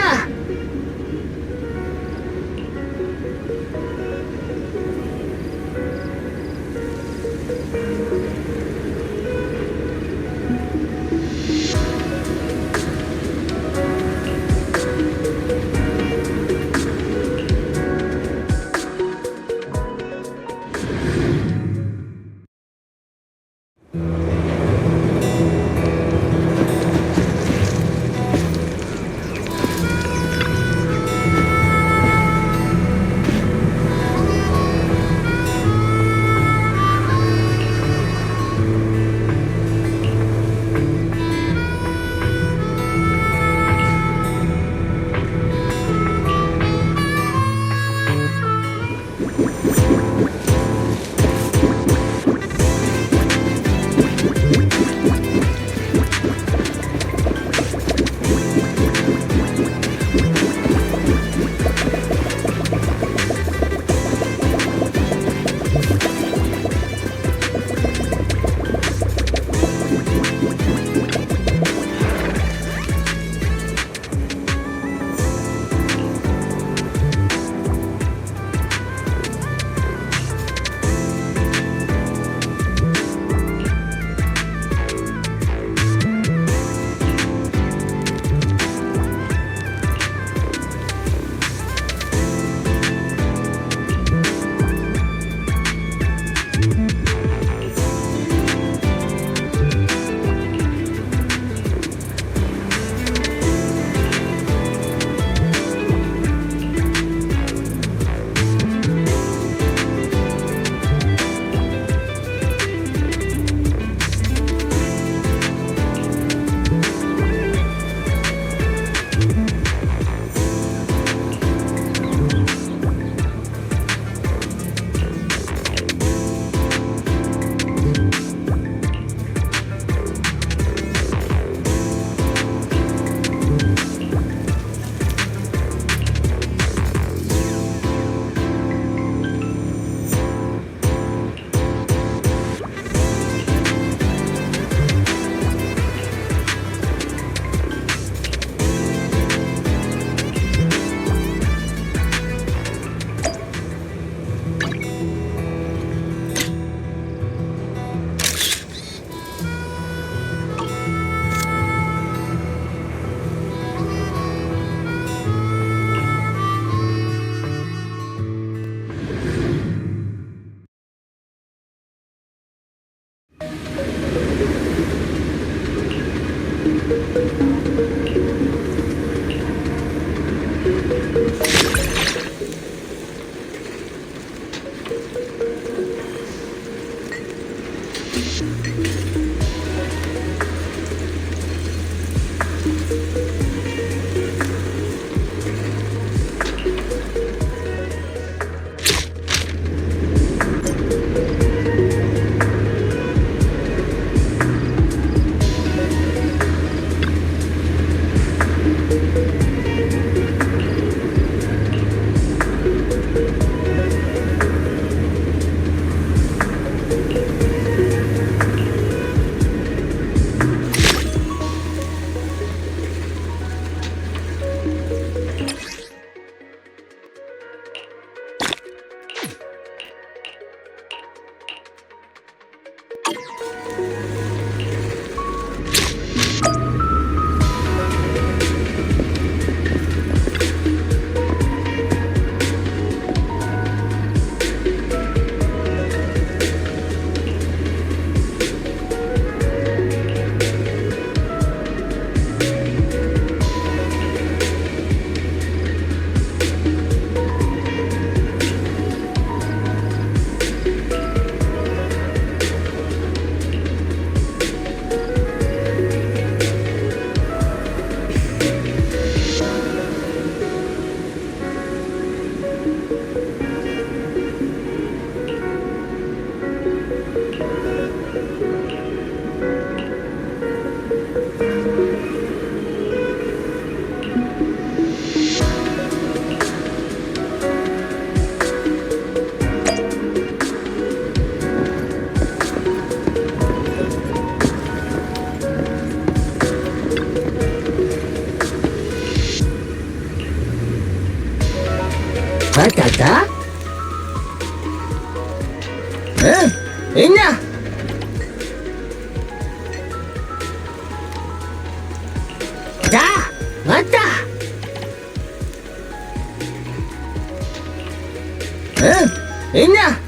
Patata? Ina! Da! Mata! Ina!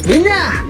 Ina!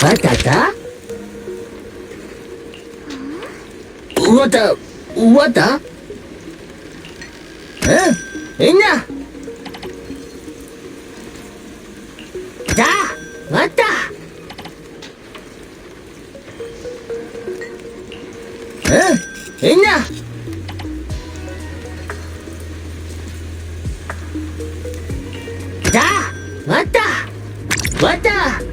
What the? Inya! What the? Inya! What the? What the?